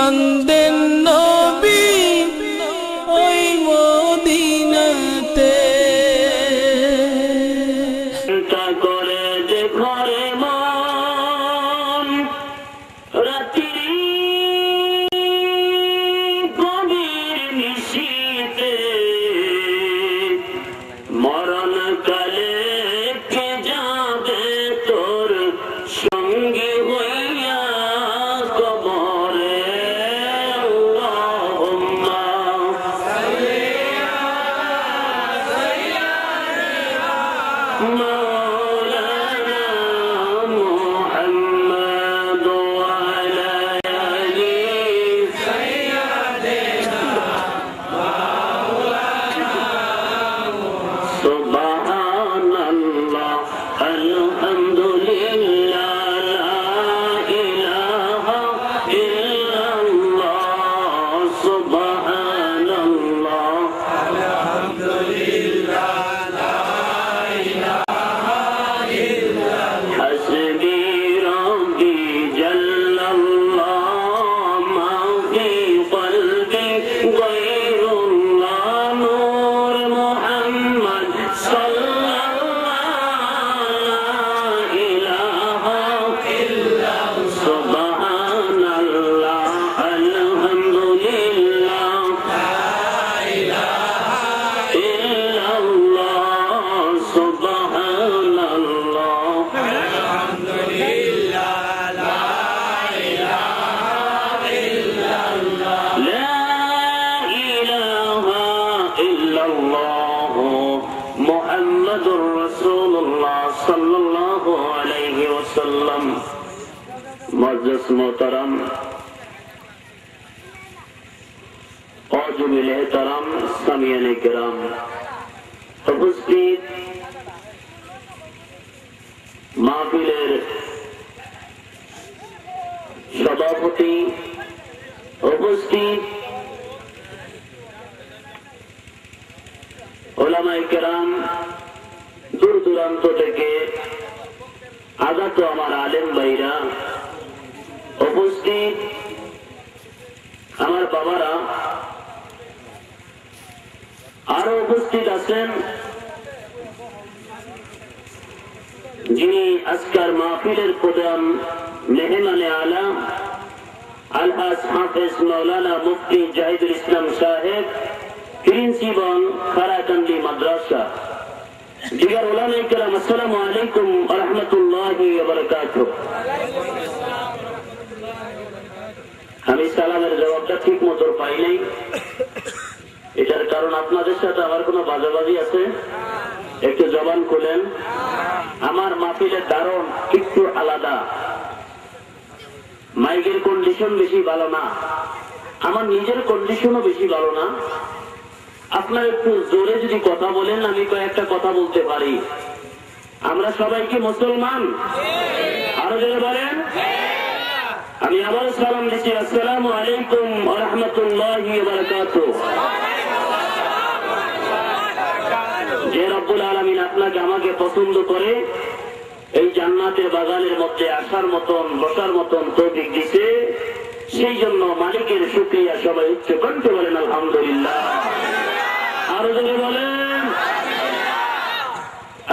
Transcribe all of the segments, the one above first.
কান্দেন নবী ওই মদিনাতে। চিন্তা করে দেখো রে মন, রাত্রি গভীর নিশীথে মরণ কালে কে যাবে তোর সঙ্গী হইয়া কবরে। আল্লাহুম্মা সাল্লি আলা মাওলানা মুহাম্মদ ওয়া আলা আলি সুবহানাল্লাহ আলহামদুলিল্লাহ লা ইলাহা ইল্লাল্লাহ সুবহানাল্লাহ হাসবি রব্বি জাল্লাল্লাহ মা ফি কলবি গায়রুল্লাহ নূর মুহাম্মদ সাল্লাল্লাহু লা ইলাহা ইল্লাল্লাহ সুবহানাল্লাহ আলহামদুলিল্লাহ লা ইলাহা ইল্লাল্লাহ সুবহানাল্লাহ لا إله إلا الله محمد رسول الله صلى الله عليه وسلم। معزز محترم औजुबिल एहतराम सामियाने किराम, उपस्थित মাহফিলের সভাপতি, উপস্থিত ওলামায়ে কেরাম, দূর দূরান্ত থেকে আগত আমার আলেম ভাইরা, উপস্থিত আমার বাবারা, আরো উপস্থিত আছেন যিনি আজকের মাহফিলের প্রধান মেহমানে আলা আলহাজ হাফেজ মাওলানা মুফতি জাহিদুল ইসলাম সাহেব, প্রিন্সিপাল খারাকান্দি মাদ্রাসা। জিগার ওলামায়ে কেরাম, আসসালামু আলাইকুম ওয়া রাহমাতুল্লাহি ওয়া বারাকাতুহু। আমি সালামের জবাবটা ঠিক মতো পাই নাই, এটার কারণ আপনাদের সাথে আমার কোনো বাজাবাজি আছে? একটু জবান খুলেন। আমার মাহফিলের ধরন একটু আলাদা, মাইকের কন্ডিশন বেশি ভালো না, আমার নিজের কন্ডিশনও বেশি ভালো না। আপনার একটু জোরে যদি কথা বলেন আমি কয়েকটা কথা বলতে পারি। আমরা সবাই কি মুসলমান? আরো জোরে বলেন। আমি আবার সালাম দিচ্ছি, আসসালামু আলাইকুম ওয়া রাহমাতুল্লাহি ওয়া বারাকাতুহু। যে রব্বুল আলামিন আপনাকে আমাকে পছন্দ করে এই জান্নাতের বাগানের মধ্যে আসার মতন বসার মতন তৌফিক দিতে, সেই জন্য মালিকের শুকরিয়া সবাই উচ্চ কণ্ঠে বলেন আলহামদুলিল্লাহ। আরো জোরে বলেন।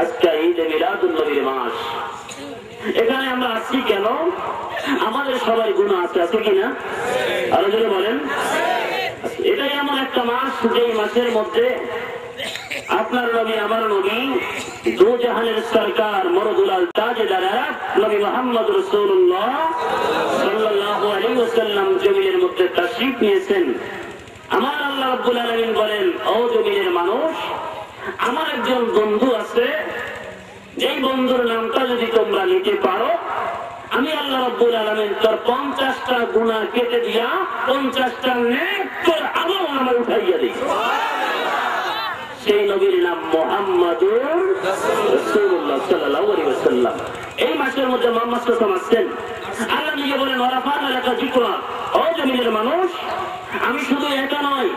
আজকে ঈদে মিলাদুন নবীর মাস, এখানে আমরা আসছি কেন? আমাদের সবাই গুনাহ আছে, আছে কিনা? আরো জোরে বলেন। এটাই এমন একটা মাস যেই মাসের মধ্যে আপনার নবী আমার নবী দু জাহানের সরকার মরদুলাল তাজদার নবী মুহাম্মদ রাসূলুল্লাহ সাল্লাল্লাহু আলাইহি ওয়াসাল্লাম জমিনের মধ্যে তাশরীফ নিয়েছেন। আমার আল্লাহ রাব্বুল আলামিন বলেন, ও জমিনের মানুষ, আমার একজন বন্ধু আছে, যেই বন্ধুর নামটা যদি তোমরা নিতে পারো, আমি আল্লাহ রাব্বুল আলামিন তোর 50টা গুনাহ কেটে দিয়া 50টা নেক তোর আমল নামায় উঠাইয়া দেই। সেই নবীর নাম মুহাম্মাদুর রাসূলুল্লাহ সাল্লাল্লাহু আলাইহি ওয়াসাল্লাম। এই মাসের মধ্যে মুহাম্মদ সাল্লাল্লাহু আলাইহি ওয়াসাল্লাম আল্লাহ নিজে বলেন, ওয়ারাফা'না লাকা যিকরা, ও জমিনের মানুষ, আমি শুধু একা নয়,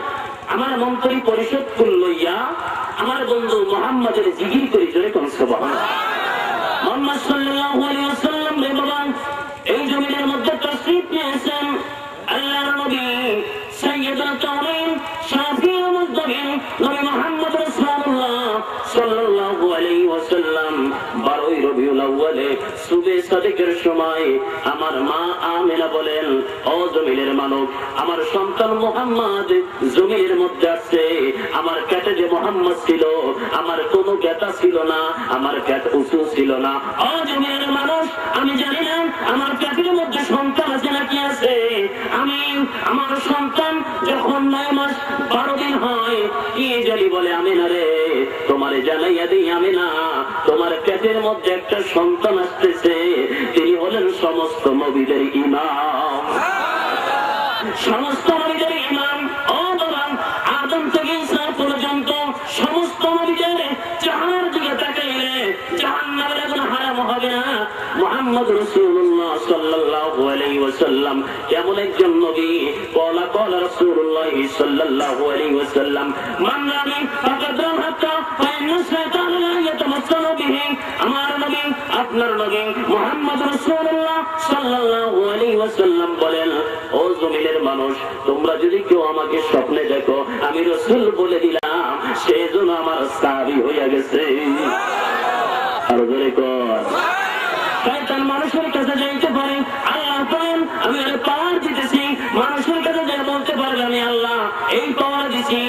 আমার মন্ত্রী পরিষদ কুল লইয়া আমার বন্ধু মুহাম্মাদের জিকির করি, জোরে কোন সুবহানাল্লাহ। মুহাম্মদ সাল্লাল্লাহু আলাইহি ওয়াসাল্লাম রে বাবা এই জমিনের মধ্যে তাশরীফ নিয়েছেন। আল্লাহর নবী রবিউল আউয়ালে সুবে সাদিকের সময় আমার মা আমেনা বলেন, ও জমিনের মানব, আমার সন্তান মুহাম্মদ জমিনের মধ্যে আসছে। আমার পেটে যে মুহাম্মদ ছিল, আমার কোনো পেটা ছিল না, আমার পেট উঁচু ছিল না। ও জমিনের মানুষ, আমি জানি না আমার পেটের মধ্যে সন্তান আছে নাকি আছে। আমি আমার সন্তান যখন 9 মাস 12 দিন হয়, কি জানি বলে, আমিনা রে তোমারে জানাইয়া দিই আমিনা, তোমার পেটের মধ্যে একটা সন্তান আসতেছে, তিনি হলেন সমস্ত নবীদের ইমাম, সমস্ত নবীদের ইমাম। ও বাবা, আদম থেকে ঈসা পর্যন্ত সমস্ত নবীদের চেহারার দিকে তাকাইলে জাহান্নামের আগুন হারাম হবে না। মুহাম্মদ রাসূলুল্লাহ সাল্লাল্লাহু আলাইহি ওয়াসাল্লাম এমন একজন নবী, ক্বালা রাসূলুল্লাহ সাল্লাল্লাহু আলাইহি ওয়াসাল্লাম, মান রামি ফাকাদ হাত্তা ফাইন্না শাইতান লা ইয়াতামাসসালু বিহি। আমার নবী, আপনার নবী মুহাম্মদ রাসূলুল্লাহ সাল্লাল্লাহু আলাইহি ওয়াসাল্লাম বলেন, ও জমিনের মানুষ, তোমরা যদি কেউ আমাকে স্বপ্নে দেখো, আমি রাসূল বলে দিলাম, সেজন্য আমার সাহাবী হইয়া গেছে। আর জোরে কর, শয়তান মানুষের কাছে যাইতে পারে, আল্লাহ বলেন আমি এর পাওয়ার দিতেছি। মানুষের কাছে যা বলতে পারবে আমি আল্লাহ এই পাওয়ার দিছি,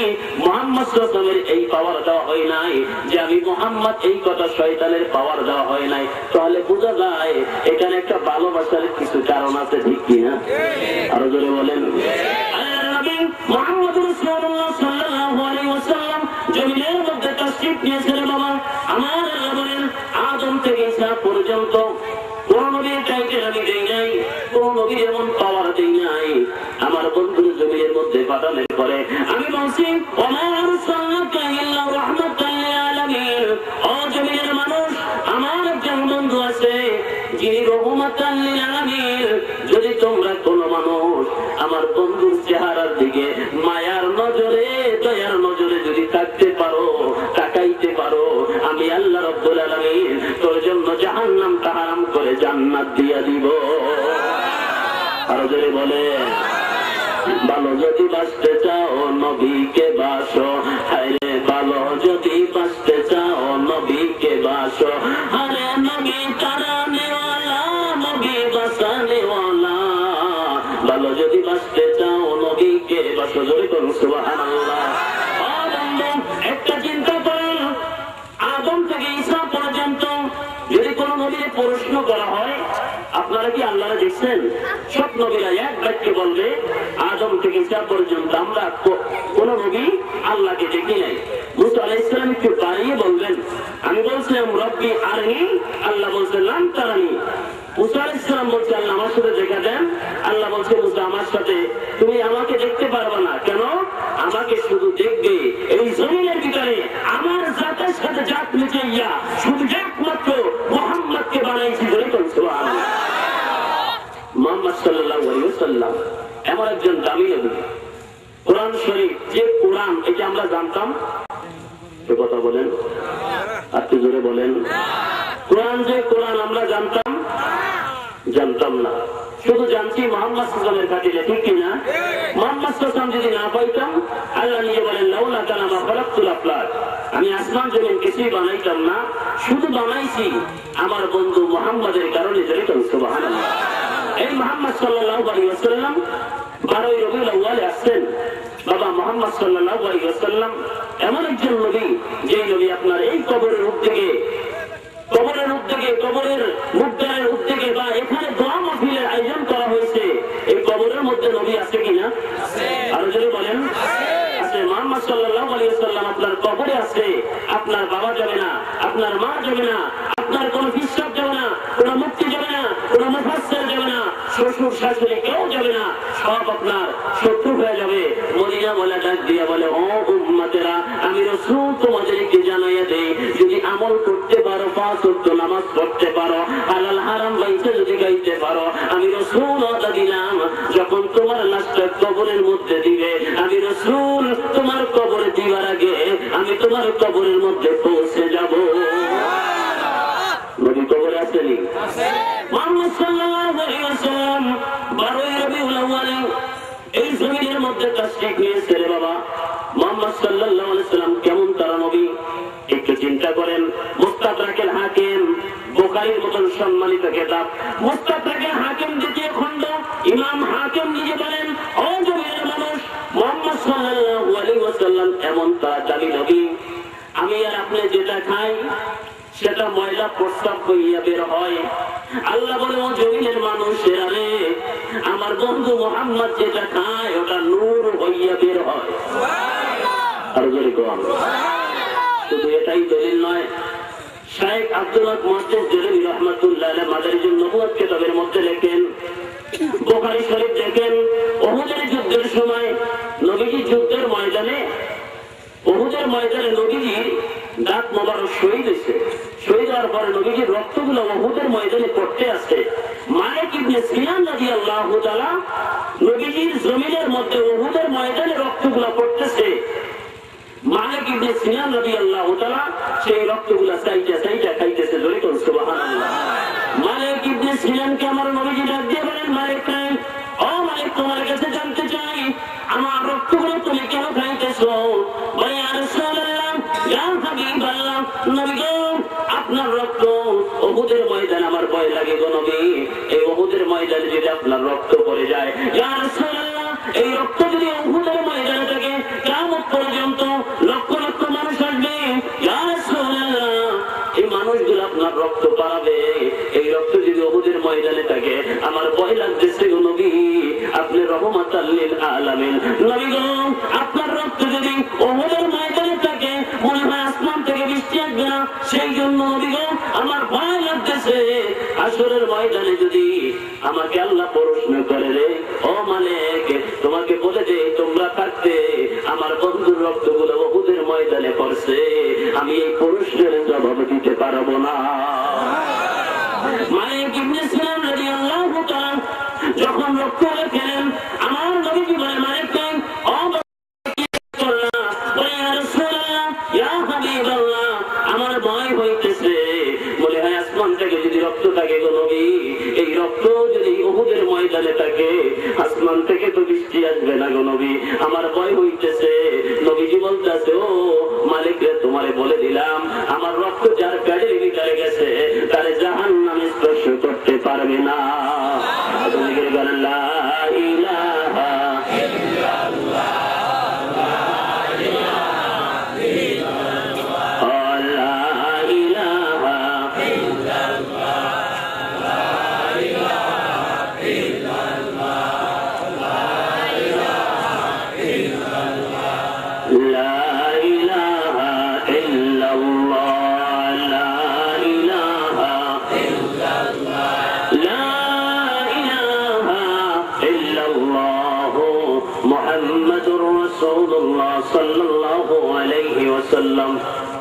মুহাম্মদ সাল্লাল্লাহু আলাইহি ওয়াসাল্লামের এই পাওয়ার দেওয়া হয় নাই, যে আমি মুহাম্মদ এই কথা শয়তানের পাওয়ার দেওয়া হয় নাই। তাহলে বোঝা যায় এখানে একটা ভালোবাসার কিছু কারণ আছে, ঠিক কিনা? আরো জোরে বলেন। আল্লাহর নবী মুহাম্মদ রাসূলুল্লাহ সাল্লাল্লাহু আলাইহি ওয়াসাল্লাম জমিনের মধ্যে তাশরীফ নিয়েছিলেন। বাবা আমার আল্লাহ বলেন, আদম থেকে ঈসা পর্যন্ত কোন নবীর টাইটেল আমি দেই নাই, কোন নবীর এমন পাওয়ার দেই নাই। আমার বন্ধু জমিনের মধ্যে পাঠানোর পরে আমি বলছি, ওমা আরসালনাকা ইল্লা রাহমাতাল লিল আলামিন। ও জমিনের মানুষ, আমার একজন বন্ধু আছে যিনি রহমাতাল লিল আলামিন। যদি তোমরা কোন মানুষ আমার বন্ধুর চেহারার দিকে মায়ার নজরে, দয়ার নজরে যদি থাকতে পারো, তাকাইতে পারো, আমি আল্লাহ রাব্বুল আলামিন তোর জন্য জাহান্নামটা হারাম করে জান্নাত দিয়া দিব। আর যদি বলে, ভালো যদি বাঁচতে চাও নবীকে বাসো, হায়রে ভালো যদি বাঁচতে চাও নবীকে বাসো, আরে নবী তারানেওয়ালা, নবী বাঁচানেওয়ালা, ভালো যদি বাঁচতে চাও নবীকে বাসো। জোরে করুন সুবহানাল্লাহ। একটা চিন্তা করেন, আদম থেকে ঈসা পর্যন্ত যদি কোন নবীর প্রশ্ন করা হয়, আপনারা কি আল্লাহরে দেখছেন? সব নবীরা এক বাক্যে বলবে, আদম থেকে ঈসা পর্যন্ত আমরা কোন নবী আল্লাহকে দেখি নাই। মুসা আলাইহিস সালাম একটু বাড়িয়ে বলবেন, আমি বলছিলাম রব্বি আরনি, আল্লাহ বলছেন লান তারানি। মুসা আলাইহিস সালাম বলছে, আল্লাহ আমার সাথে দেখা দেন। আল্লাহ বলছে, মুসা আমার সাথে তুমি আমাকে দেখতে পারবে না। কেন? আমাকে শুধু দেখবে এই জমিনের ভিতরে আমার জাতের সাথে জাত মিশাইয়া শুধু একমাত্র মুহাম্মদকে বানাইছি। সুবহানাল্লাহ। মুহাম্মদ সাল্লাল্লাহু আলাইহি ওয়াসাল্লাম এমন একজন দামি নবী। কোরআন শরীফ যে কোরআন, এটা আমরা জানতাম? এ কথা বলেন, আপনি জোরে বলেন। কোরআন যে কোরআন আমরা জানতাম? জানতাম না, শুধু জানছি মুহাম্মদ সাল্লাল্লাহু আলাইহি ওয়াসাল্লামের খাতিরে, ঠিক কি না? মুহাম্মদ সাল্লাল্লাহু আলাইহি ওয়াসাল্লাম যদি না পাইতাম, আল্লাহ নিজে বলেন, লাউলা কানা মা খালাকতুল আফলাক, আমি আসমান জমিন কিছুই বানাইতাম না, শুধু বানাইছি আমার বন্ধু মুহাম্মদের কারণে। জোরে করুন সুবহানাল্লাহ। এই মুহাম্মদ সাল্লাল্লাহু আলাইহি ওয়াসাল্লাম 12 রবিউল আউয়ালে আসছেন। বাবা মুহাম্মদ সাল্লাল্লাহু আলাইহি ওয়াসাল্লাম এমন একজন নবী, যে নবী আপনার এই কবরের উদ্যোগে, কবরের মুদ্রার উদ্যোগে বা এখানে দোয়া মাহফিলের আয়োজন করা হয়েছে, এই কবরের মধ্যে নবী আছে কিনা? আরো যদি বলেন, আছে। মুহাম্মদ সাল্লাল্লাহু আলাইহি ওয়াসাল্লাম আপনার কবরে আছে। আপনার বাবা যাবে না, আপনার মা যাবে না, আপনার কোন বিশ্বাস যাবে না, কোন মুক্তি যাবে না, কোন মুফাসসির যাবে না, শ্বশুর শাশুড়ি কেউ যাবে না, সব আপনার শত্রু হয়ে যাবে। মদিনা বলে ডাক দিয়া বলে, ও উম্মতেরা, আমি রাসূল তোমাদেরকে জানাইয়া দেই, যদি আমল করতে পারো, 5 ওয়াক্ত নামাজ পড়তে পারো, হালাল হারাম বাইতে যদি গাইতে পারো, আমি রাসূল ওয়াদা দিলাম, যখন তোমার লাশটা কবরের মধ্যে দিবে, আমি রাসূল তোমার কবরে দিবার আগে আমি তোমার কবরের মধ্যে পৌঁছে যাব। নবী কবরে আসেনি? মুহাম্মদ সাল্লাল্লাহু আলাইহি ওয়াসাল্লাম 12 রবিউল আউয়াল এই জমিনের মধ্যে তাশরীফ নিয়েছে। রে বাবা, মুহাম্মদ সাল্লাল্লাহু আলাইহি ওয়াসাল্লাম কেমন তারা নবী, একটু চিন্তা করেন। মুস্তাদরাকুল হাকিম বুখারীর মতন সম্মানিত কিতাব মুস্তাদরাকে হাকিম দ্বিতীয় খণ্ড ইমাম হাকিম নিজে বলেন, ও জমিনের মানুষ, মুহাম্মদ সাল্লাল্লাহু আলাইহি ওয়াসাল্লাম এমন তাড়াতাড়ি নবী, আমি আর আপনি যেটা খাই সেটা ময়লা প্রস্তাব হইয়া বের হয়। আল্লাহ বলে, ও জমিনের মানুষেরা রে, আমার বন্ধু মুহাম্মদ যেটা খায় ওটা নূর হইয়া বের হয়। আর জোরে কোন, শুধু এটাই দলিল নয়, শাইখ আব্দুল্লাহ মুহাদ্দিস জলিল রাহমাতুল্লাহ আলাইহি মাদারিজুন নবুওয়াত কিতাবের মধ্যে লেখেন, বুখারী শরীফ দেখেন, উহুদের যুদ্ধের সময় নবীজি যুদ্ধের ময়দানে নবীজির দাঁত মোবারক শহীদ হয়েছে। শহীদ হওয়ার পরে নবীজির রক্তগুলো উহুদের ময়দানে পড়তে আসছে। মালিক ইবনে সিনান রাদিয়াল্লাহু তাআলা নবীজির জমিনের মধ্যে উহুদের ময়দানে রক্তগুলো পড়তেছে। মালিক ইবনে সিনান রাদিয়াল্লাহু তাআলা সেই রক্তগুলো চাইটা খাইতেছে। জোরে বলুন সুবহানাল্লাহ। মালিক ইবনে সিনানকে আমার নবীজি ডাক দিয়ে বলেন, মালিক, ও মালিক, তোমার কাছে জানতে চাই আমার রক্তগুলো তুমি কেন খাইতেছো? বলে, ইয়া রাসূলুল্লাহ, ইয়া হাবিবাল্লাহ, নবী গো, আপনার রক্ত উহুদের ময়দানে আমার ভয় লাগে গো নবী। এই উহুদের ময়দানে যদি আপনার রক্ত পড়ে যায়, ইয়া রাসূলুল্লাহ, এই রক্ত যদি উহুদের ময়দানে থাকে কিয়ামত পর্যন্ত লক্ষ লক্ষ মানুষ আসবে, ইয়া রাসূলুল্লাহ, এই মানুষগুলো আপনার রক্ত পাড়াবে। এই রক্ত যদি উহুদের ময়দানে থাকে আমার ভয় লাগতেছে গো নবী, আপনি রহমাতাল লিল আলামিন। নবী গো, আপনার রক্ত যদি উহুদের ময়দানে থাকে মনে হয় আসমান থেকে বৃষ্টি আসবে না, সেই জন্য নবী গো আমার ভয় লাগতেছে। হাশরের ময়দানে যদি আমাকে আল্লাহ প্রশ্ন করে, রে ও মালিক, তোমাকে বলে দে তোমরা থাকতে আমার বন্ধুর রক্তগুলো উহুদের ময়দানে পড়ছে, আমি এই প্রশ্নের জবাব দিতে পারবো না। মালিক ইবনে সিনান রাদিয়াল্লাহু তাআলা যখন রক্ত খেলেন, আমার নবীজি বলে, মালিক, আমার ভয় হইতেছে। বলে, হ্যাঁ, আসমান থেকে যদি রক্ত থাকে গো নবী, এই রক্ত যদি উহুদের ময়দানে থাকে আসমান থেকে তো বৃষ্টি আসবে না গো নবী, আমার ভয় হইতেছে। নবীজি বলতেছে, ও মালিক রে, তোমারে বলে দিলাম আমার রক্ত যার পেটের ভিতরে গেছে তারে জাহান্নামে স্পর্শ করতে পারবে না। লা ইলাহা ইল্লাল্লাহ,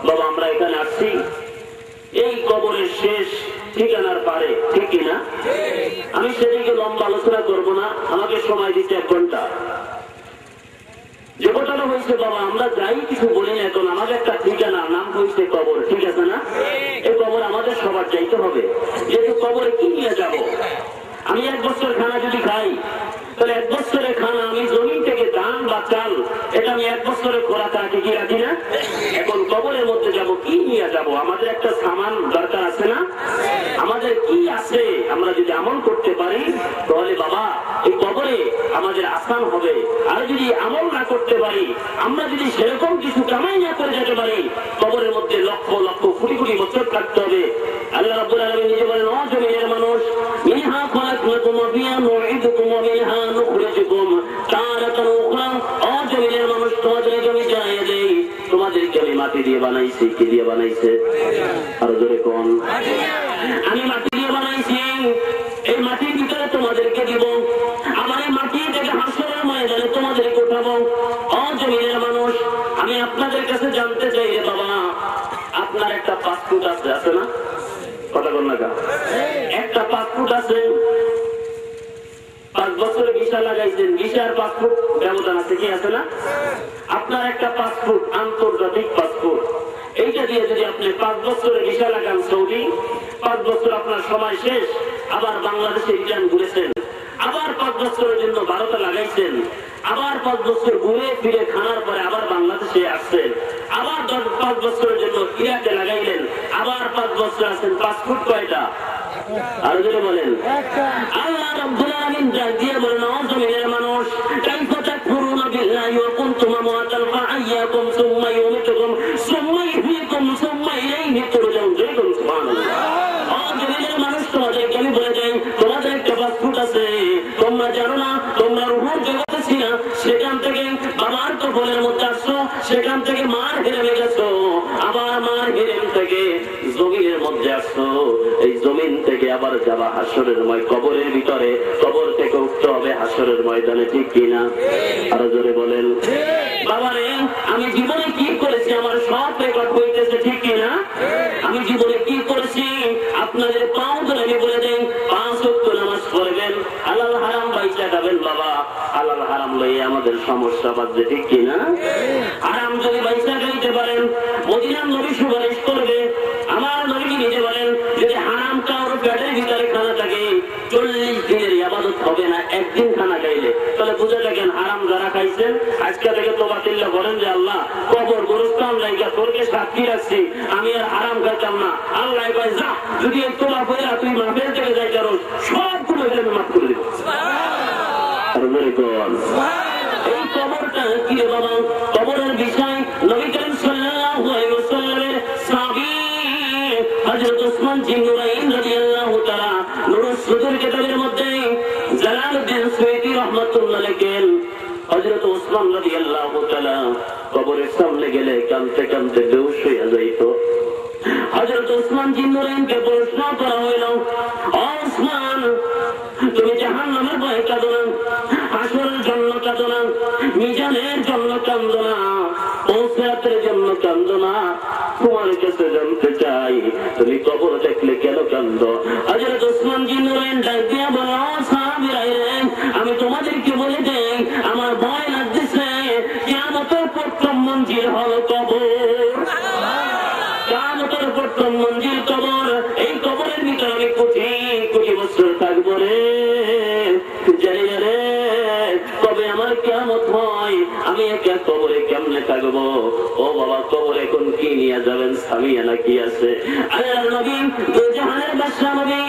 বাবা, আমরা এখানে আসছি এই কবরের শেষ ঠিকানার পারে, ঠিক কিনা? আমি সেদিকে লম্বা আলোচনা করবো না, আমাকে সময় দিতে 1 ঘন্টা। যে কথাটা হয়েছে বাবা, আমরা যাই কিছু বলি না, এখন আমাদের একটা ঠিকানা, নাম হয়েছে কবর, ঠিক আছে না? এই কবর আমাদের সবার যাইতে হবে। যেহেতু কবরে কি নিয়ে যাব? আমি 1 বছর খানা যদি খাই, তাহলে 1 বছরের খানা আমি জমিন থেকে ধান বা চাল, এটা আমি 1 বছরের খোরাক রাখি কি রাখি না? এখন কবরের মধ্যে যাব, কি নিয়ে যাব? আমাদের একটা সামান দরকার আছে না? আমাদের কি আছে? আমরা যদি আমল করতে পারি তাহলে বাবা এই কবরে আমাদের আসান হবে। আর যদি আমল না করতে পারি, আমরা যদি সেরকম কিছু কামাই না করে যেতে পারি, কবরের মধ্যে লক্ষ লক্ষ কোটি কোটি বছর থাকতে হবে। আল্লাহ রাব্বুল আলামিন নিজে বলেন, ও জমিনের মানুষ, মিনহা খলাকনাকুম ওয়া ফিহা নুঈদুকুম ওয়া মিনহা নুখরিজুকুম তারাতান উখরা। ও জমিনের মানুষ, তোমাদেরকে আমি জানিয়ে দেই, তোমাদেরকে আমি মাটি দিয়ে বানাইছি। কি দিয়ে বানাইছে? আরো জোরে কোন। আমি মাটি দিয়ে বানাইছি, এই মাটির ভিতরে তোমাদেরকে দিব, আমার এই মাটি থেকে হাসরের ময়দানে তোমাদেরকে উঠাবো। ও জমিনের মানুষ, আমি আপনাদের কাছে জানতে চাই, রে বাবা, আপনার একটা পাসপোর্ট আছে না? কথা বল না, একটা পাসপোর্ট আছে, 5 বছরে ভিসা লাগাইছেন, ভিসার পাসপোর্ট ব্যবধান আছে, কি আছে না? আপনার একটা পাসপোর্ট, আন্তর্জাতিক পাসপোর্ট, এইটা দিয়ে যদি আপনি 5 বছরে ভিসা লাগান সৌদি, 5 বছর আপনার সময় শেষ, আবার বাংলাদেশে রিটার্ন ঘুরেছেন, আবার 5 বছরের জন্য ভারতে লাগাইছেন, আবার 5 বছর ঘুরে ফিরে খানার পরে আবার বাংলাদেশে আসছেন, আবার 5 বছরের জন্য ইরাকে লাগাইলেন, আবার 5 বছর আছেন। পাসপোর্ট কয়টা? আরো যদি বলেন। আল্লাহ রাব্বুল আলামিন ডাক দিয়ে বলেন, ও জমিনের মানুষ, কাইফা তাকফুরুনা বিল্লাহি ওয়া কুনতুম আমওয়াতান ফাআহইয়াকুম সুম্মা ইউমীতুকুম সুম্মা ইহয়ীকুম সুম্মা ইলাইহি তুরজাউন। সুবহানাল্লাহ। ও জমিনের মানুষ, তোমাদেরকে আমি বলে যাই, তোমাদের একটা পাসপোর্ট আছে, তোমরা জানো না তোমরা রূহের জগতে ছিল, সেখান থেকে বাবার কবরের মধ্যে আসছো, সেখান থেকে মার হেরেমে গেছো, আবার মার হেরেম থেকে জমিনের মধ্যে আসছো, এই জমিন থেকে আবার যাবা হাসরের কবরের ভিতরে, কবর থেকে উঠতে হবে হাসরের ময়দানে, ঠিক কিনা? আরো জোরে বলেন। বাবারে, আমি জীবনে কি করেছি আমার সব রেকর্ড হইতেছে, ঠিক কিনা? আমি জীবনে কি করেছি আপনাদের পাও ধরে আমি বলে দেন, 5 ওয়াক্ত নামাজ পড়বেন, হালাল হারাম বাইচা খাবেন। বাবা, হালাল হারাম লইয়ে আমাদের সমস্যা বাজছে, ঠিক কিনা? হারাম যদি বাইচা খাইতে পারেন, মদিনার নবী সুপারিশ করবে। আমার নবী নিজে বলেন, যদি হারাম কারোর পেটের ভিতরে খানা থাকে 40 দিনের ইবাদত হবে না একদিন খানা খাইলে। তাহলে বুঝে দেখেন, হারাম যারা খাইছেন আজকে থেকে তোবা তিল্লা বলেন যে আল্লাহ, কবর গোরস্থান জায়গা তোরকে সাক্ষী রাখছি, আমি আর হারাম খাইতাম না। আল্লাহ কয়, যা, যদি তোবা কইরা তুই মাহফিল থেকে যাই কারো সবগুলো আমি মাফ করে দেব। এই কবরটা কি রে বাবা? কবরের বিষয় নবী করিম সাল্লাল্লাহু আলাইহি ওয়াসাল্লামের সাহাবী হযরত ওসমান জিন্নুরাইন রাদিয়াল্লাহু তাআলা নুরুস সুদুর কিতাবের মধ্যে জালালউদ্দিন সুয়ুতী রাহমাতুল্লাহ লেখেন, হযরত ওসমান রাদিয়াল্লাহু তাআলা কবরের সামনে গেলে কাঁদতে কাঁদতে বেহুশ হয়ে যাইত। হযরত ওসমান জিন্নুরাইনকে প্রশ্ন করা হইল, ও ওসমান, তুমি জাহান্নামের ভয়ে কাঁদো না, হাসরের জন্য কাঁদো না, মিজানের জন্য কাঁদো না, পৌঁছাতের জন্য কাঁদো না, তোমার কাছে জানতে চাই তুমি কবর দেখলে কেন কাঁদো? হযরত ওসমান জিন্নুরাইন ডাক দিয়া বলল, সাহাবীরা, আমি তোমাদেরকে বলে দেই, আমার ভয় লাগতেছে, কিয়ামতের প্রথম মঞ্জিল হলো কবর। কিয়ামতের প্রথম মঞ্জিল কবর। এই কবরের ভিতরে আমি কোটি কোটি বছর থাকবো রে, জানি না রে কবে আমার কিয়ামত হয়, আমি একা কবরে কেমনে থাকবো? ও বাবা, কবর এখন কি নিয়ে যাবেন? সামিয়ানা কি আছে? আল্লাহর নবী, দুজাহানের বাদশা নবী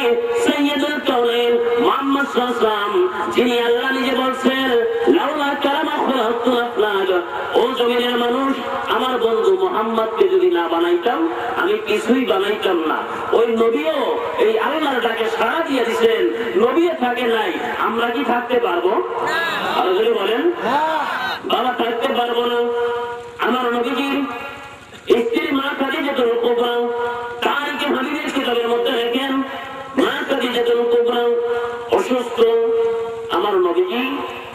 সাইয়্যিদুল কাউনাইন মুহাম্মদ সাল্লাল্লাহু আলাইহি ওয়াসাল্লাম, যিনি আল্লাহ নিজে বলছেন, লাউলা কালামা খালাকতু আফলাক, ও জমিনের মানুষ, আমার বন্ধু মুহাম্মদকে যদি না বানাইতাম আমি কিছুই বানাইতাম না। ওই নবীও এই আল্লাহর ডাকে সাড়া দিয়ে দিয়েছেন, নবীও থাকে নাই, আমরা কি থাকতে পারবো? আরো যদি বলেন, বাবা, থাকতে পারবো না। আমার নবীজির স্ত্রী মা খাদিজাতুল কুবরা তারিখে হাদিসের কিতাবের মধ্যে লেখেন, মা খাদিজাতুল কুবরা অসুস্থ। আমার নবীজি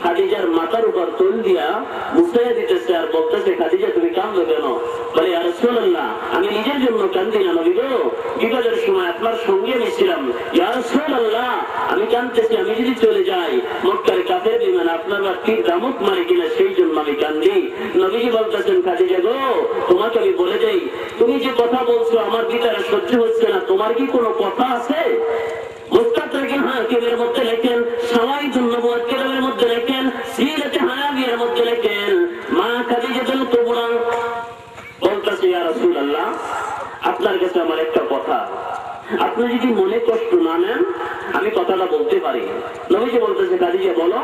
খাদিজার মাথার উপর তোল দিয়া মুছাইয়া দিতেছে আর বলতেছে, খাদিজা তুমি কাঁদো কেন? বলে, ইয়া রাসূলুল্লাহ, আমি নিজের জন্য কাঁদি না নবী গো, বিপদের সময় আপনার সঙ্গে আমি ছিলাম। ইয়া রাসূলুল্লাহ, আমি কাঁদতেছি, আমি যদি চলে যাই মক্কার কাফের বিমান আপনার তীর দামক মারে কিনা, সেই জন্য আমি কান্দি। নবীজি বলতেছেন, খাদিজা গো, তোমাকে আমি বলে দেই, তুমি যে কথা বলছো আমার ভিতরে সহ্য হচ্ছে না, তোমার কি কোনো কথা আছে? মুস্তাদরাকে হাকিমের মধ্যে লেখেন, শাওয়াহিদুন নবুওয়াত কিতাবের মধ্যে লেখেন, সিরাতে হানাবিয়ার মধ্যে লেখেন, মা খাদিজাতুল কুবরা বলতেছে, ইয়া রাসূলুল্লাহ, আপনার কাছে আমার একটা কথা, আপনি যদি মনে কষ্ট না নেন আমি কথাটা বলতে পারি। নবীজি বলতেছে, খাদিজা বলো,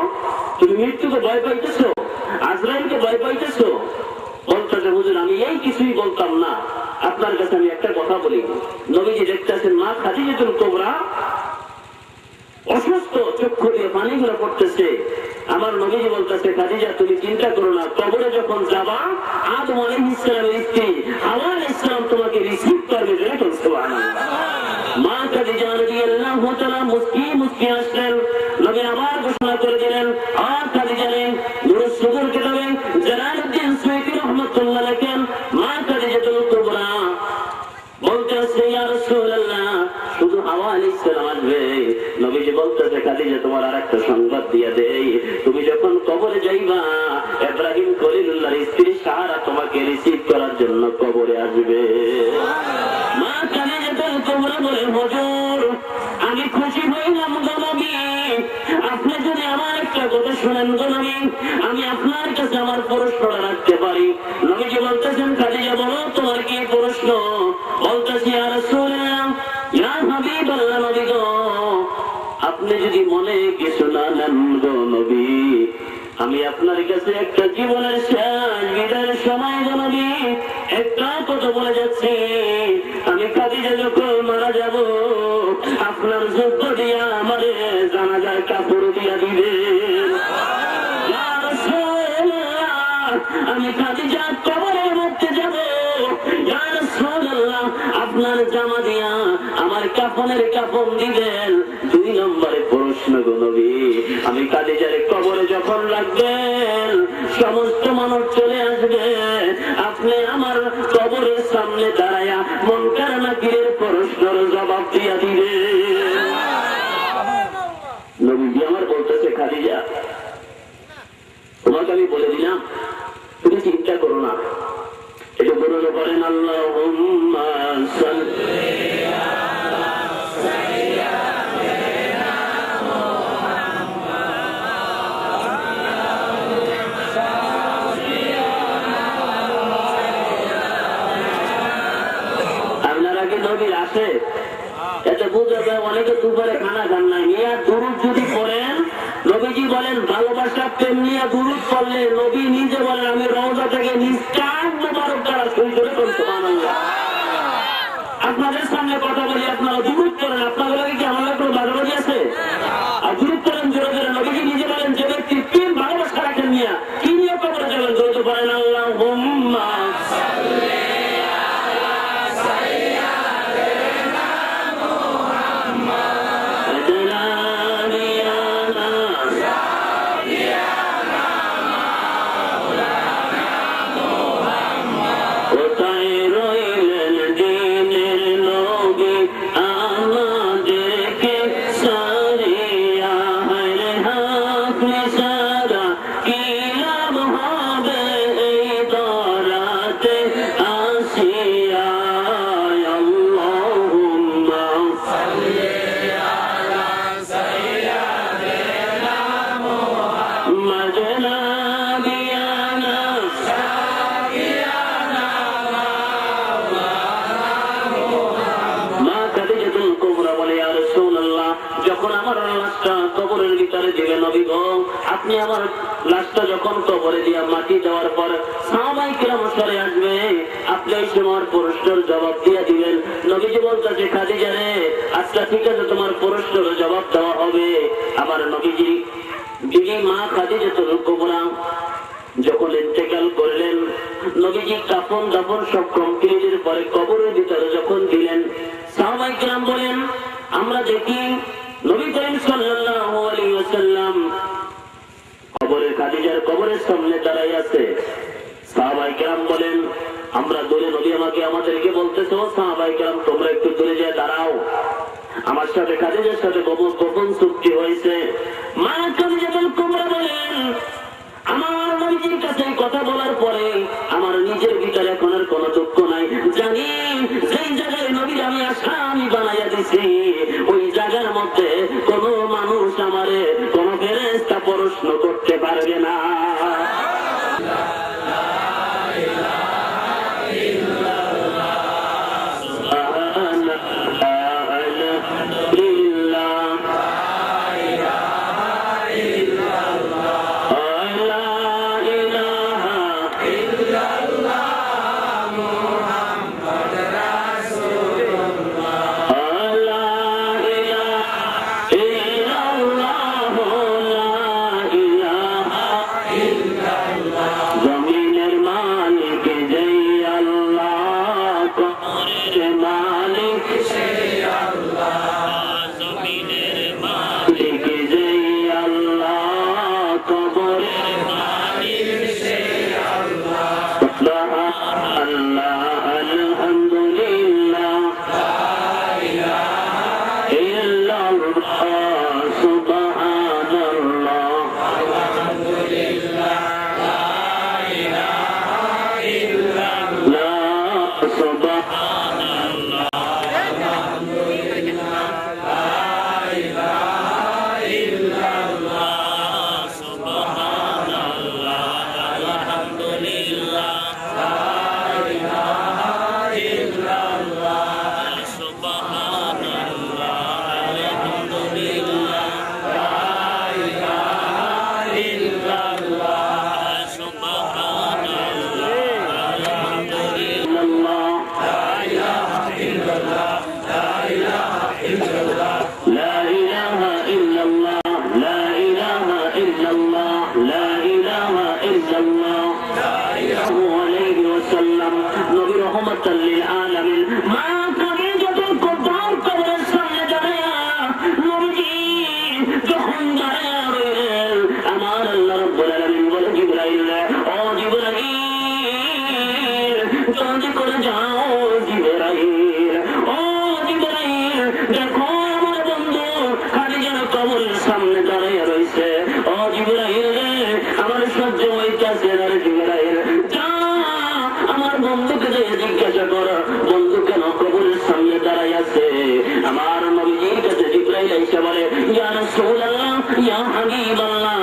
তুমি মৃত্যুকে ভয় পাইতেছো, আজরাইলকে ভয় পাইতেছো? বলতেছে, হুজুর, আমি এই কিছুই বলতাম না, আপনার কাছে আমি একটা কথা বলি। নবীজি দেখতেছেন মা খাদিজাতুল কুবরা অসুস্থ, চক্ষু দিয়ে পানিগুলো পড়তেছে। আমার নবীজি বলতেছে, খাদিজা তুমি চিন্তা করো না, কবরে যখন যাবা আদম আলাইহিস সালামের স্ত্রী হাওয়া আলাইহিস সালাম তোমাকে রিসিভ করবে। সুবহানাল্লাহ। মা খাদিজা রাদিয়াল্লাহু তাআলা মুস্কি মুস্কি আসলেন। নবী আবার ঘোষণা করে দিলেন, আর খাদিজা রে, নুরুস সুদুর কিতাবে জালালউদ্দিন সুয়ুতী রাহমাতুল্লাহ লেখেন, মা খাদিজাতুল কুবরা বলতেছে, ইয়া রাসূলুল্লাহ, শুধু হাওয়া আলাইহিস সালাম আসবে? নবীজি বলতেছে, খাদিজা তোমার আরেকটা সংবাদ দিয়ে দেই, তুমি যখন কবরে যাইবা ইব্রাহিম খলিলুল্লাহর স্ত্রী সারা তোমাকে রিসিভ করার জন্য কবরে আসবে। মা খাদিজাতুল কুবরা বলেন, হুজুর, আমি খুশি হইলাম গো নবী, আপনি যদি আমার কথা শোনেন গো নবী, আমি আপনার কাছে আমার প্রশ্নটা রাখতে পারি? নবীজি বলতেছেন, খাদিজা বলো তোমার কি প্রশ্ন? বলতেছি, ইয়া রাসূলুল্লাহ, ইয়া হাবিবাল্লাহ, নবী গো, আপনি যদি মনে কিছু না নেন গো নবী, আমি আপনার কাছে একটা জীবনের শেষ বিদায়ের সময় গো নবী একটা কথা বলে যাচ্ছি। আমি খাদিজা যখন মারা যাব, আপনার যুদ্ধ দিয়া আমারে জানাজার কাপড় দিয়া দিবেন। ইয়া রাসূলুল্লাহ, আমি খাদিজা কবরের মধ্যে যাব, ইয়া রাসূলুল্লাহ, আপনার জামা দিয়া আমার কাফনের কাফন দিবেন। 2 নম্বরে প্রশ্ন গো নবী, আমি খাদিজার কবরে যখন রাখবেন, সমস্ত মানুষ চলে আসবে, আপনি আমার কবরের সামনে দাঁড়ায়া মুনকার নাকিরের প্রশ্নের জবাব দিয়া দিবেন। নবীজি আমার বলতেছে, খাদিজা তোমাকে আমি বলে দিলাম, তুমি চিন্তা করো না। এটা বলতে পারেন আল্লাহুম্মা সাল্লি আলা সাইয়্যিদিনা মুহাম্মদ। আপনারা কি নবীর আছে? এতে বুঝা যায় অনেকে দুপুরে খানা খান নাই। নিয়ে দুরূদ যদি পড়েন, নবীজি বলেন ভালোবাসা প্রেম নিয়ে দুরূদ পড়লে নবী নিজে বলেন আমি রওজা থেকে নিষ্কাম মোবারক দ্বারা সই করে বলতে সুবহানাল্লাহ। আপনাদের সামনে কথা বলি, আপনারা দুরূদ পড়েন, আপনাদের কি আমার কোনো বাধাবাধি আছে? আর দুরূদ পড়েন জোরে জোরে। নবীজি নিজে বলেন যে ব্যক্তি প্রেম ভালোবাসা রাখেন নিয়ে কি নিয়ে কবরে যাবেন, জোরে বলেন আল্লাহুম্মা সাল্লি আলা সাইয়্যিদিনা মুহাম্মদ। আপনি আমার লাশটা যখন কবরে দিয়া মাটি দেওয়ার পর সাহাবায়ে কিরাম সরে আসবে, আপনি এই সময় প্রশ্নের জবাব দিয়ে দিবেন। নবীজি বলতেছে, খাদিজা রে, আচ্ছা ঠিক আছে, তোমার প্রশ্নের জবাব দেওয়া হবে। আমার নবীজি বিবি মা খাদিজাতুল কুবরা যখন ইন্তেকাল করলেন, নবীজি কাফন দাফন সব কমপ্লিটের পরে কবরের ভিতরে যখন দিলেন, সাহাবায়ে কিরাম বলেন, আমরা দেখি নবী করিম সাল্লাল্লাহু আলাইহি ওয়াসাল্লাম কবরের খাদিজার কবরের সামনে দাঁড়াই আছে। সাহাবায়ে কেরাম বলেন, আমরা দূরে, নবী আমাদেরকে বলতেছে, ও সাহাবায়ে কেরাম তোমরা একটু দূরে যেয়ে দাঁড়াও, আমার সাথে খাদিজার সাথে গোপন চুক্তি হয়েছে। মা খাদিজাতুল কুবরা বলেন, আমার নবীজির কাছে কথা বলার পরে আমার নিজের ভিতরে এখন আর কোনো দুঃখ নাই। জানি যেই জায়গায় নবী আমি আসামি বানাইয়া দিছি, ওই জায়গার মধ্যে কোন মানুষ আমারে কোন ফেরেশতা প্রশ্ন করতে পারবে না। রাসূলুল্লাহ, ইয়া হাবিবাল্লাহ,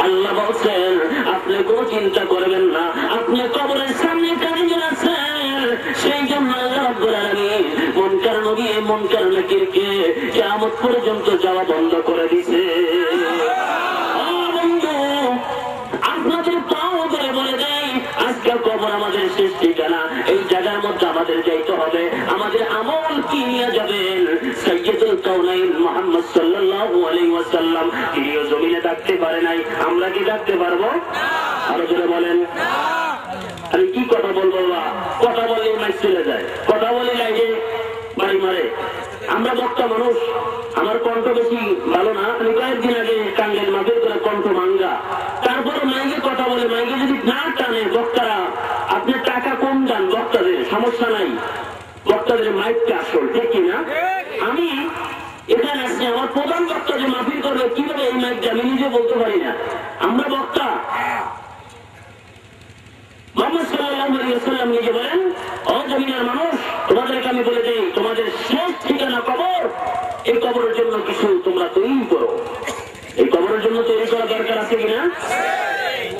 আল্লাহ বলছেন আপনি কোনো চিন্তা করবেন না, আপনি কবরের সামনে কারিগর আছেন, সেই জন্য আল্লাহ রাব্বুল আলামিন মুনকার নবী মুনকার নাকিরকে কিয়ামত পর্যন্ত যাওয়া বন্ধ করে দিয়েছে। আপনাদের পাও ধরে বলে দেয় আজকে কবর আমাদের শেষ ঠিকানা, এই জায়গার মধ্যে আমাদের যাইতে হবে। আমাদের আমল কি নিয়ে যাবেন? সাইয়্যিদুল কাউনাইন মুহাম্মদ সাল্লাল্লাহু আলাইহি ওয়াসাল্লাম তিনিও জমিনে থাকতে পারে নাই, আমরা কি থাকতে পারবো? আরো জোরে বলেন। আমি কি কথা বলবো? কথা বললেই মাইক চলে যায়, কথা বলে লাইনে বাড়ি মারে। আমরা বক্তা মানুষ, আমার কণ্ঠ বেশি ভালো না। আমি কয়েকদিন আগে টাঙ্গের মাঝে করে কণ্ঠ ভাঙ্গা, তারপরে মাইকে কথা বলে, মাইকে যদি না টানে বক্তারা, আপনি টাকা কম দেন বক্তাদের, সমস্যা নাই, বক্তাদের মাইকটা আসল, ঠিক কিনা? আমি এখানে আসছি, আমার প্রধান বক্তা যে মাহফিল করবে কিভাবে এই মাইকটা আমি নিজে বলতে পারি না। আমরা বক্তা মুহাম্মদ সাল্লাল্লাহু আলাইহি ওয়াসাল্লাম নিজে বলেন, ও জমিনের মানুষ, তোমাদেরকে আমি বলে দেই তোমাদের শেষ ঠিকানা কবর। এই কবরের জন্য কিছু তোমরা তৈরি করো। এই কবরের জন্য তৈরি করা দরকার আছে কিনা?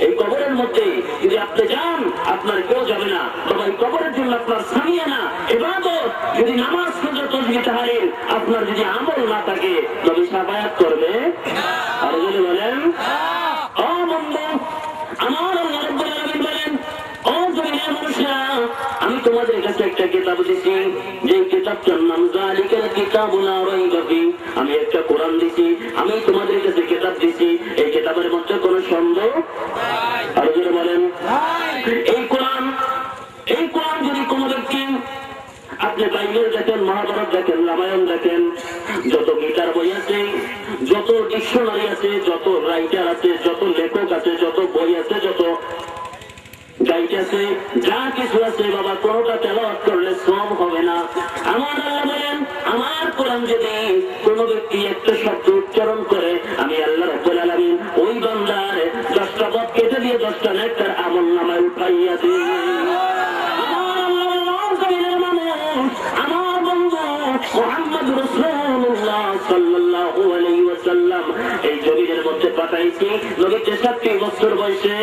এই কবরের মধ্যে যদি আপনি যান আপনার কেউ যাবে না, তবে এই কবরের জন্য আপনার সামিয়ানা ইবাদত, যদি নামাজ পড়ে তাসবিহ তাহলিল, আপনার যদি আমল না থাকে তবে শাফায়াত করবে। আর যদি বলেন ও বন্ধু আমার, আল্লাহ রাব্বুল আলামিন বলেন, ও জমিনের মানুষরা, আমি তোমাদের কাছে একটা কিতাব দিছি, যে কিতাবটার নাম যালিকাল কিতাবুল লা রাইবা ফি। আমি একটা কোরআন দিছি, আমি তোমাদের কাছে কিতাব দিছি, এই কিতাবের মধ্যে কোনো সন্দেহ নাই। আর যদি বলেন এই কোরআন যদি কোনো ব্যক্তি, আপনি বাইবেল দেখেন, মহাভারত দেখেন, রামায়ণ দেখেন, যত গীতার বই আছে, যত ডিকশনারি আছে, যত রাইটার আছে, যত লেখক আছে, যত বই আছে, যত গাইড আছে, যা কিছু আছে বাবা, কোনটা তেলাওয়াত করলে সওয়াব হবে না। আমার আল্লাহ বলেন, আমার কোরআন যদি কোনো ব্যক্তি একটা শব্দ উচ্চারণ করে, আমি আল্লাহ রাব্বুল আলামিন ওই বান্দার 10টা পাপ কেটে দিয়ে 10টা নেক তার আমলনামায় উঠাইয়া দিই। আমার বন্ধু মুহাম্মদ রাসূলুল্লাহ সাল্লাল্লাহু আলাইহি ওয়াসাল্লাম এই জমিনের মধ্যে পাঠাইছি। নবী 63 বছর বয়সে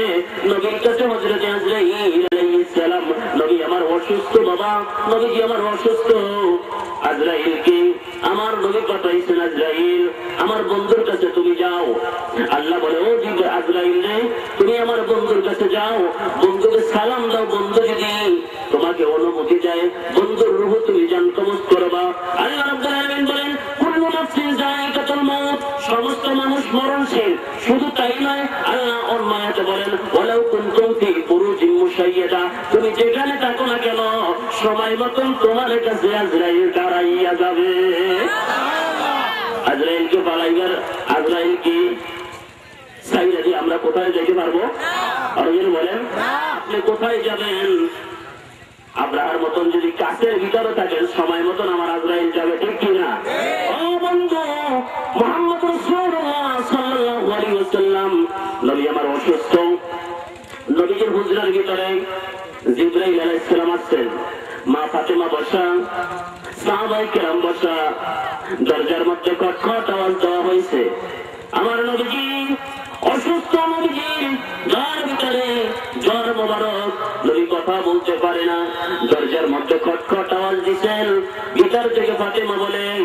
নবীর কাছে হযরত আজরাইল আলাইহিস সালাম, নবী আমার অসুস্থ বাবা, নবীজি আমার অসুস্থ। আজরাইলকে আমার নবী পাঠাইছেন, আজরাইল আমার বন্ধুর কাছে তুমি যাও। আল্লাহ বলে, ও আজরাইল রে, তুমি আমার বন্ধুর কাছে যাও, বন্ধুকে সালাম দাও, বন্ধু যদি তোমাকে অনুমতি দেয় বন্ধুর রূহ তুমি জান কবজ করবা। আল্লাহ রাব্বুল আলামিন বলেন, কুল্লু নাফসিন যায়িকাতুল মাউত, সমস্ত মানুষ মরণশীল। শুধু তাই নয়, আল্লাহ অন্য আয়াতে বলেন, ওয়ালাউ কুনতুম ফি বুরুজিন মুশাইয়াদা, তুমি যেখানে থাকো না কেন সময় মতন তোমার কাছে আজরাইল দাঁড়াইয়া যাবে। আজরাইলকে পালাইবার, আজরাইলকে সাইরা দিয়ে আমরা কোথায় যেতে পারবো? আর বলেন আপনি কোথায় যাবেন? আব্রাহার মতন যদি কাছের ভিতরে থাকেন সময় মতন আমার আজরাইল যাবে, ঠিক কিনা? ও বন্ধু মুহাম্মদ রাসূলুল্লাহ সাল্লাল্লাহু আলাইহি ওয়াসাল্লাম, নবী আমার অসুস্থ। নবীজির হুজরার ভিতরে জিবরাইল আলাইহিস সালাম আসছেন, মা ফাতেমা বসা, সাহাবায়ে কেরাম বসা, দরজার মধ্যে খটখট আওয়াজ দেওয়া হয়েছে। আমার নবীজি অসুস্থ, নবীজি যার ভিতরে জ্বর মোবারক, নবী কথা বলতে পারে না। দরজার মধ্যে খটখট আওয়াজ দিচ্ছেন, ভিতর থেকে ফাতেমা বলেন,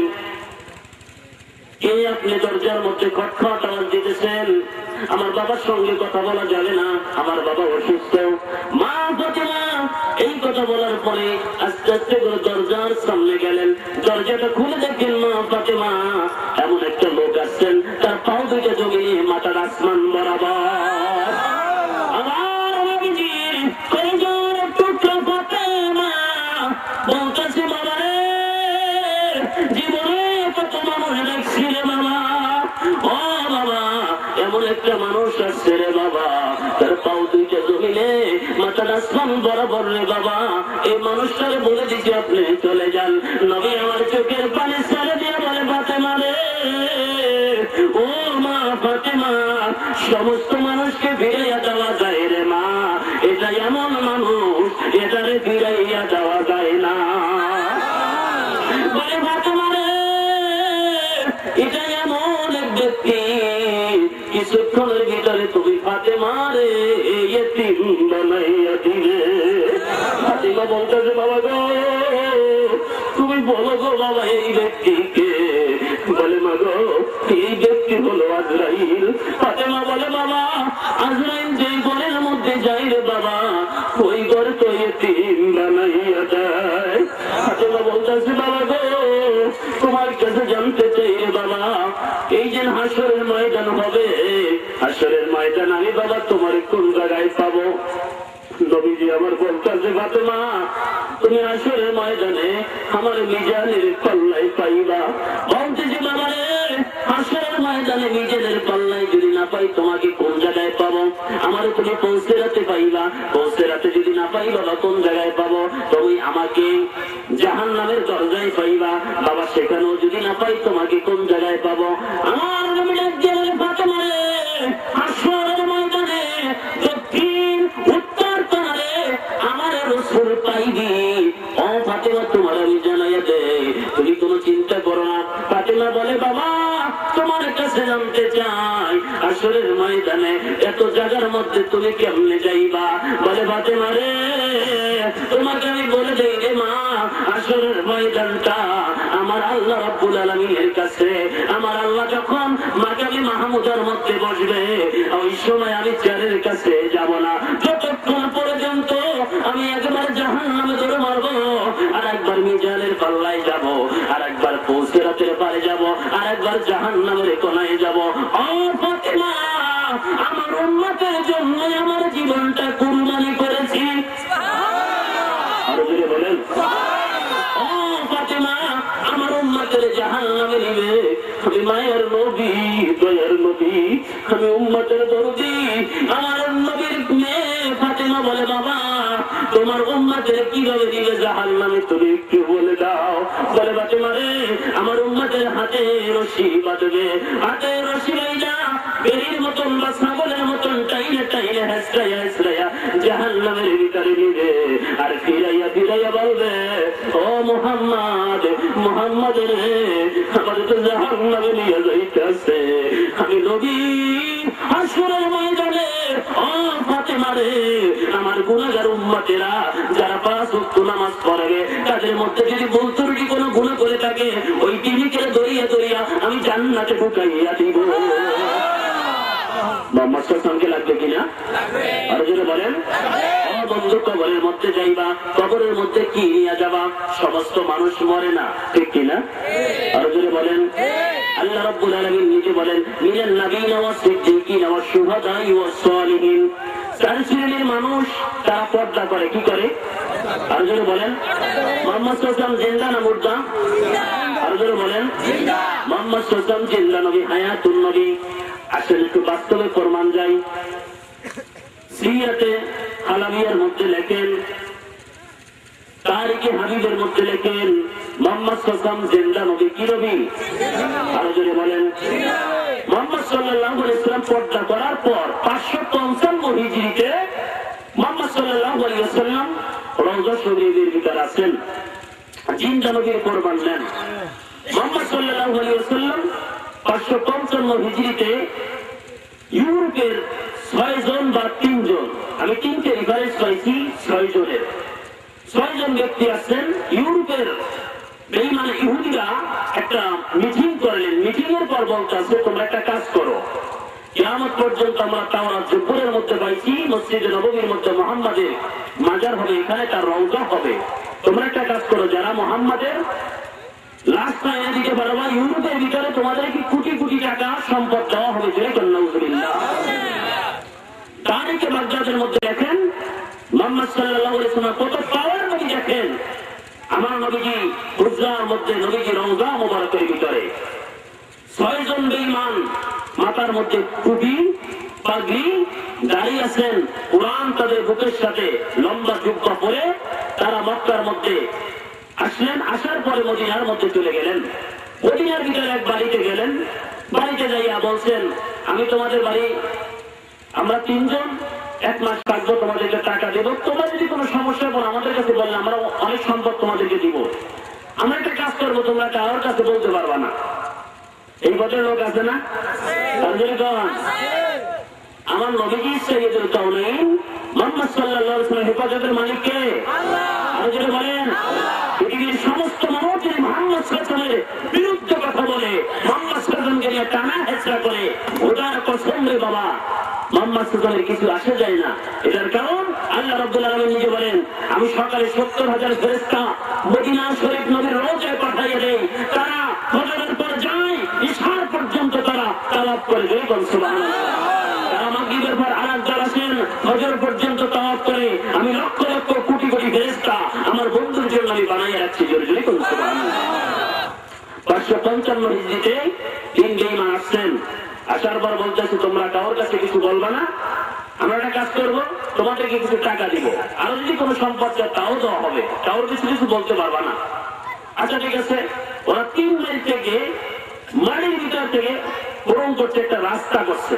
কে আপনি দরজার মধ্যে খটখট আওয়াজ দিতেছেন? আমার বাবার সঙ্গে কথা বলা যাবে না, আমার বাবা অসুস্থ। মা ফাতেমা এই কথা বলার পরে আস্তে আস্তে করে দরজার সামনে গেলেন, দরজাটা খুলে দেখেন মা ফাতেমা এমন একটা লোক আসছেন, তার পাও দুইটা জমিয়ে মাথার আসমান বরাবর। আমার নবীজির কলিজার টুকরা ফাতেমা বলতেছে, বাবা রে, জীবনে কত মানুষ দেখছি রে বাবা, ও বাবা এমন একটা মানুষ আসছে রে বাবা, তার পাও দুইটা জমিনে মাথার আসমান বরাবর রে বাবা, এই মানুষটারে বলে দিচ্ছি আপনি চলে যান। নবী আমার চোখের পানি ছেড়ে দিয়ে বলে, ফাতেমা রে, ও মা ফাতেমা, সমস্ত মানুষকে ফিরাইয়া দেওয়া যায় রে মা, এটা এমন মানুষ এটারে ফিরাইয়া দেওয়া যায় না। বলে ফাতেমা রে, এটা এমন কিছুক্ষণের ভিতরে তুমি ফাতেমারে ইয়েতিম বানাইয়া দিলে। ফাতেমা বলতেছে বাবা গো তুমি বলো গো বাবা এই ব্যক্তিকে। বলে মা গো এই ব্যক্তি হলো আজরাইল। ফাতেমা বলে বাবা আজরাইল যেই ঘরের মধ্যে যাই রে বাবা ওই ঘরে তো ইয়েতিম বানাইয়া যায়। ফাতেমা বলতেছে বাবা গো তোমার কাছে জানতে চাই রে বাবা এই যে হাসরের ময়দান হবে হাসরের ময়দান আমি বাবা তোমার কোন জায়গায় পাবো? নবীজি আমার বলতেছে ফাতেমা তুমি হাসরের ময়দানে আমার মিজানের পাল্লায় পাইবা। বলতেছে বাবা রে হাসরের ময়দানে মিজানের পাল্লায় যদি না পাই তোমাকে কোন জায়গায় পাবো? আমার তুমি পৌঁছে রাতে পাইবা। পৌঁছে রাতে যদি না পাই বাবা কোন জায়গায় পাবো? তুমি আমাকে জাহান্নামের দরজায় পাইবা। বাবা সেখানেও যদি না পাই তোমাকে কোন জায়গায় পাবো? আমার নবী ডাকলেন ফাতেমা রে হাসরের ময়দানে দক্ষিণ উত্তর কোণে আমার রাসূল পাইবি। ও ফাতেমা তোমার আমি জানাইয়া দেই তুমি কোনো চিন্তা করো না। ফাতেমা বলে বাবা তোমার কাছে জানতে চাই হাসরের ময়দানে এত জায়গার মধ্যে তুমি কেমনে যাইবা? বলে ফাতেমা রে তোমাকে আমি বলে দেই রে মা হাসরের ময়দানটা আমার আল্লাহ রাব্বুল আলামিনের কাছে। আমার আল্লাহ যখন মাকামে মাহমুদের মধ্যে বসবে ওই সময় আমি চেয়ারের কাছে যাব না যতক্ষণ পর্যন্ত আমি একবার জাহান্নামে ধরে মারবো আর একবার মিজানের পাল্লায় যাব আর একবার পৌঁছরাতের পারে যাব আর একবার জাহান্নামের কোনায় যাব। ও ফাতেমা আমার উম্মতের জন্য আমার জীবনটা কুরবানি করেছি। আরো জোরে বলেন ও ফাতেমা আমার উম্মতের জাহান্নামে নিবে। আমি মায়ের নবী দয়ার নবী আমি উম্মতের দরদি। আমার নবীর মেয়ে ফাতেমা বলে বাবা তোমার উম্মতের কিভাবে দিবে জাহান্নামে তুমি একটু বলে দাও। বলে ফাতেমা রে আমার উম্মতের হাতে রশি বাঁধবে। হাতে রশি বাইলা বেরির মতন বা ছাগলের মতন টাইলে টাইলে হেসরাইয়া হেসরাইয়া জাহান্নামের ভিতরে নিবে আর ফিরাইয়া ফিরাইয়া বলবে ও মুহাম্মদ মুহাম্মদ রে আমার তো জাহান্নামে নিয়ে যাইতেছে। আমি নবী হাসরের ময়দানে ও ফাতেমা রে আমার গুনাহগার উম্মতেরা যারা 5 ওয়াক্ত নামাজ পড়ে তাদের মধ্যে যদি ভুল ত্রুটি কোনো গুনাহ করে থাকে ওই টিভিকে ধরিয়া ধরিয়া আমি জান্নাতে ঢুকাইয়া দিব। মোহাম্মদ সাল্লাল্লাহু লাগবে কিনা? আর যদি বলেন বন্ধু কবরের মধ্যে যাইবা কবরের মধ্যে কি নিয়ে যাবা? সমস্ত মানুষ মরে না ঠিক কিনা? আর যদি বলেন আল্লাহ রাব্বুল আলামিন নিজে বলেন মিনান নাবিয়িনা ওয়াস সিদ্দিকিনা ওয়াস শুহাদাই ওয়াস সালিহিন। 4 শ্রেণীর মানুষ তারা পর্দা করে কি করে? আর যদি বলেন মুহাম্মদ সাল্লাল্লাহু জিন্দা না মুর্দা? আর যদি বলেন জিন্দা। মুহাম্মদ সাল্লাল্লাহু জিন্দা নবী হায়াতুন নবী। আসলে একটু বাস্তবে প্রমাণ যায়। সিরাতে হালাবিয়ার মধ্যে লেখেন তারিখে হাবিবের মধ্যে লেখেন মুহাম্মদ সাল্লাল্লাহু জিন্দা নবী কি নবী? আর যদি বলেন মুহাম্মদ সাল্লাল্লাহু আলাইহি ওয়াসাল্লাম পর্দা করার পর 555 হিজরিতে মুহাম্মদ সাল্লাল্লাহু আলাইহি ওয়াসাল্লাম রওজা শরীফের ভিতরে আছেন জিন্দা নবীর প্রমাণ নেন। মুহাম্মদ সাল্লাল্লাহু আলাইহি ওয়াসাল্লাম 555 হিজরিতে ইউরোপের 6 জন বা 3 জন আমি 3টে রেফারেন্স পাইছি 6 জনের 6 জন ব্যক্তি আছেন ইউরোপের বেঈমান ইহুদিরা একটা মিটিং করলেন। মিটিং এর পর বলতেছে তোমরা একটা কাজ করো কিয়ামত পর্যন্ত আমরা তাওরাত জব্বরের মধ্যে পাইছি মসজিদে নববীর মধ্যে মুহাম্মাদের মাজার হবে এখানে তার রওজা হবে। তোমরা একটা কাজ করো যারা মুহাম্মাদের লাস্ট এনে দিতে পারবা ইউরোপের ভিতরে তোমাদেরকে কোটি কোটি টাকা সম্পদ দেওয়া হবে। নাউজুবিল্লাহ। তারিখে বাগদাদের মধ্যে দেখেন মুহাম্মদ সাল্লাল্লাহু আলাইহি ওয়াসাল্লাম কত পাওয়ার নবী দেখেন। আমার নবীজি হুজরার মধ্যে নবীজি রওজা মুবারকের ভিতরে 6 জন বেঈমান মাথার মধ্যে টুপি পাগড়ি দাঁড়িয়ে আছেন কুরআন তাদের বুকের সাথে লম্বা জুব্বা পরে তারা মক্কার মধ্যে আসলেন। আসার পরে মদিনার মধ্যে চলে গেলেন। মদিনার ভিতরে এক বাড়িতে গেলেন। বাড়িতে যাইয়া বলছেন আমি তোমাদের বাড়ি আমরা 3 জন 1 মাস থাকবো তোমাদেরকে টাকা দেব। তোমরা যদি কোনো সমস্যা পড়ো আমাদের কাছে বললে আমরা অনেক সম্পদ তোমাদেরকে দিব। আমরা একটা কাজ করবো তোমরা কারোর কাছে বলতে পারবা না। এই বছর লোক আছে না? আমার নবীজি সাইয়্যিদুল কাউনাইন মুহাম্মদ সাল্লাল্লাহু আলাইহি ওয়াসাল্লাম হেফাজতের মালিক কে? আল্লাহ। আর যদি বলেন পৃথিবীর সমস্ত মানুষ যদি মুহাম্মদ সাল্লাল্লাহু আলাইহি ওয়াসাল্লামের বিরুদ্ধে কথা বলে, মুহাম্মদ সাল্লাল্লাহু আলাইহি ওয়াসাল্লামকে নিয়ে টানা হেচড়া করে, ওটার কসম রে বাবা, মুহাম্মদ সাল্লাল্লাহু আলাইহি ওয়াসাল্লামের কিছু আসে যায় না। এটার কারণ আল্লাহ রাব্বুল আলামিন নিজে বলেন, আমি সকালে 70,000 ফেরেশতা মদিনা শরীফ নবীর রওজায় পাঠিয়ে দেই, তারা ফজরের পর যায়, ইশার পর্যন্ত তারা তাওয়াফ করে দেয়। সুবহানাল্লাহ। মাগরিবের পর আরেকজন আসেন, ফজর পর্যন্ত তাওয়াফ করে। আমি লক্ষ লক্ষ কোটি কোটি ফেরেশতা আমার বন্ধুর জন্য আমি বানাইয়া রাখছি। জোরে জোরে বলুন সুবহানাল্লাহ। 555 হিজরিতে 3 বেঈমান আসছেন। আসার পর বলতেছে, তোমরা কারোর কাছে কিছু বলবা না, আমরা একটা কাজ করব, তোমাদেরকে কিছু টাকা দিব, আর যদি কোনো সম্পদ চাও তাও দেওয়া হবে, কারোর কিছু কিছু বলতে পারবা না। আচ্ছা ঠিক আছে। ওরা 3 মাইল থেকে মাটির ভিতর থেকে পূরণ করতে একটা রাস্তা করছে।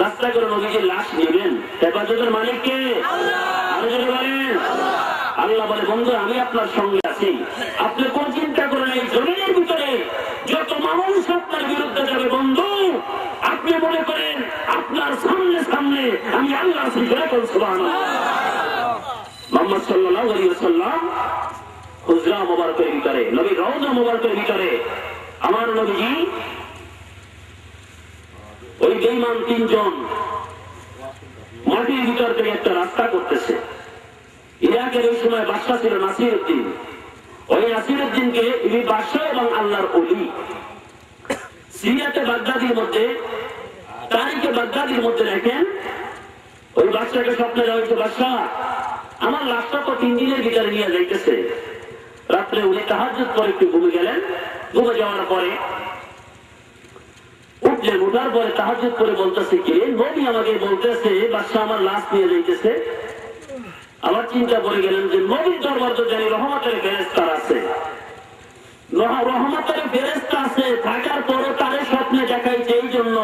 রাস্তা করে নবীজির লাশ নেবেন। হেফাজতের মালিক কে? আল্লাহ বলে, বন্ধু আমি আপনার সঙ্গে আছি, আপনি কোন চিন্তা করেন। এই জমিনের ভিতরে যত মানুষ আপনার বিরুদ্ধে যাবে বন্ধু, আপনি মনে করেন আপনার সামনে সামনে আমি আল্লাহ আছি। সুবহানাল্লাহ। মুহাম্মদ সাল্লাল্লাহু আলাইহি ওয়াসাল্লাম হুজরা মুবারকের ভিতরে, নবীর রওজা মুবারকের ভিতরে আমার নবীজি ওই বেঈমান 3 জন মাটির ভিতর থেকে একটা রাস্তা করতেছে। ইরাকের ওই সময় বাদশা ছিল নাসিরউদ্দিন। ওই নাসিরউদ্দিনকে ইনি বাদশা এবং আল্লাহর ওলি। সিরিয়াতে বাগদাদির মধ্যে, তারিখে বাগদাদির মধ্যে দেখেন, ওই বাদশাকে স্বপ্নে দেওয়া হয়েছে, বাদশা আমার লাশটা তো 3 দিনের ভিতরে নিয়ে যাইতেছে। রাত্রে উনি তাহাজ্জুদ পরে একটু ঘুমে গেলেন। ঘুমে যাওয়ার পরে উঠলেন, উঠার পরে তাহাজ্জুদ করে বলতেছে, কি নবী আমাকে বলতেছে বাদশা আমার লাশ নিয়ে যাইতেছে। আবার চিন্তা করে গেলেন যে নবীর দরবার তো জানি রহমতের ফেরেশতা আছে, রহমতের ফেরেশতা আছে, থাকার পরও তারে স্বপ্নে দেখাইছে। এই জন্য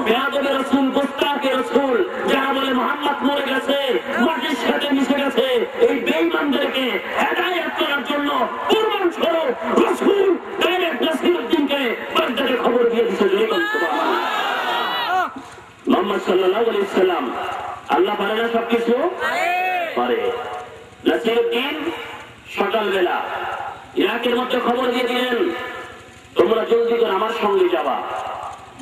বেয়াদবে রাসূল, গুস্তাখে রাসূল যারা বলে মুহাম্মদ মরে গেছে, মাটির সাথে মিশে গেছে, এই বেঈমানদেরকে হেদায়েত করার জন্য কুরবান স্বরূপ রাসূল ডাইরেক্ট নাসিরউদ্দিনকে বাগদাদে খবর দিয়ে দিয়েছে। মুহাম্মদ সাল্লাল্লাহু আলাইহি ওয়াসাল্লাম আল্লাহ পারে না সবকিছু? পারে। নাসিরউদ্দিন সকালবেলা ইরাকের মধ্যে খবর দিয়ে দিলেন, তোমরা জলদি করে আমার সঙ্গে যাবা।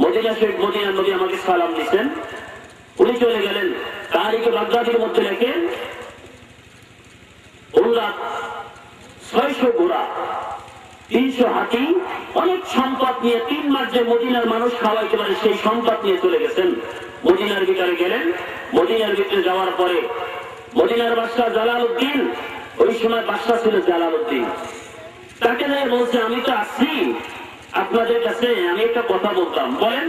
মদিনা শরীফ, মদিনার নবী আমাকে সালাম দিচ্ছেন। উনি চলে গেলেন। তারিখে বাগদাদির মধ্যে লেখেন, ওরা 600 ঘোড়া, 300 হাতি, অনেক সম্পদ নিয়ে 3 মাস যে মদিনার মানুষ খাওয়াইতে পারে সেই সম্পদ নিয়ে চলে গেছেন। মদিনার ভিতরে গেলেন। মদিনার ভিতরে যাওয়ার পরে মদিনার বাদশা জালালউদ্দিন, ওই সময় বাদশা ছিল জালালউদ্দিন, তাকে নিয়ে বলছে, আমি তো আসছি আপনাদের কাছে, আমি একটা কথা বলতাম। বলেন।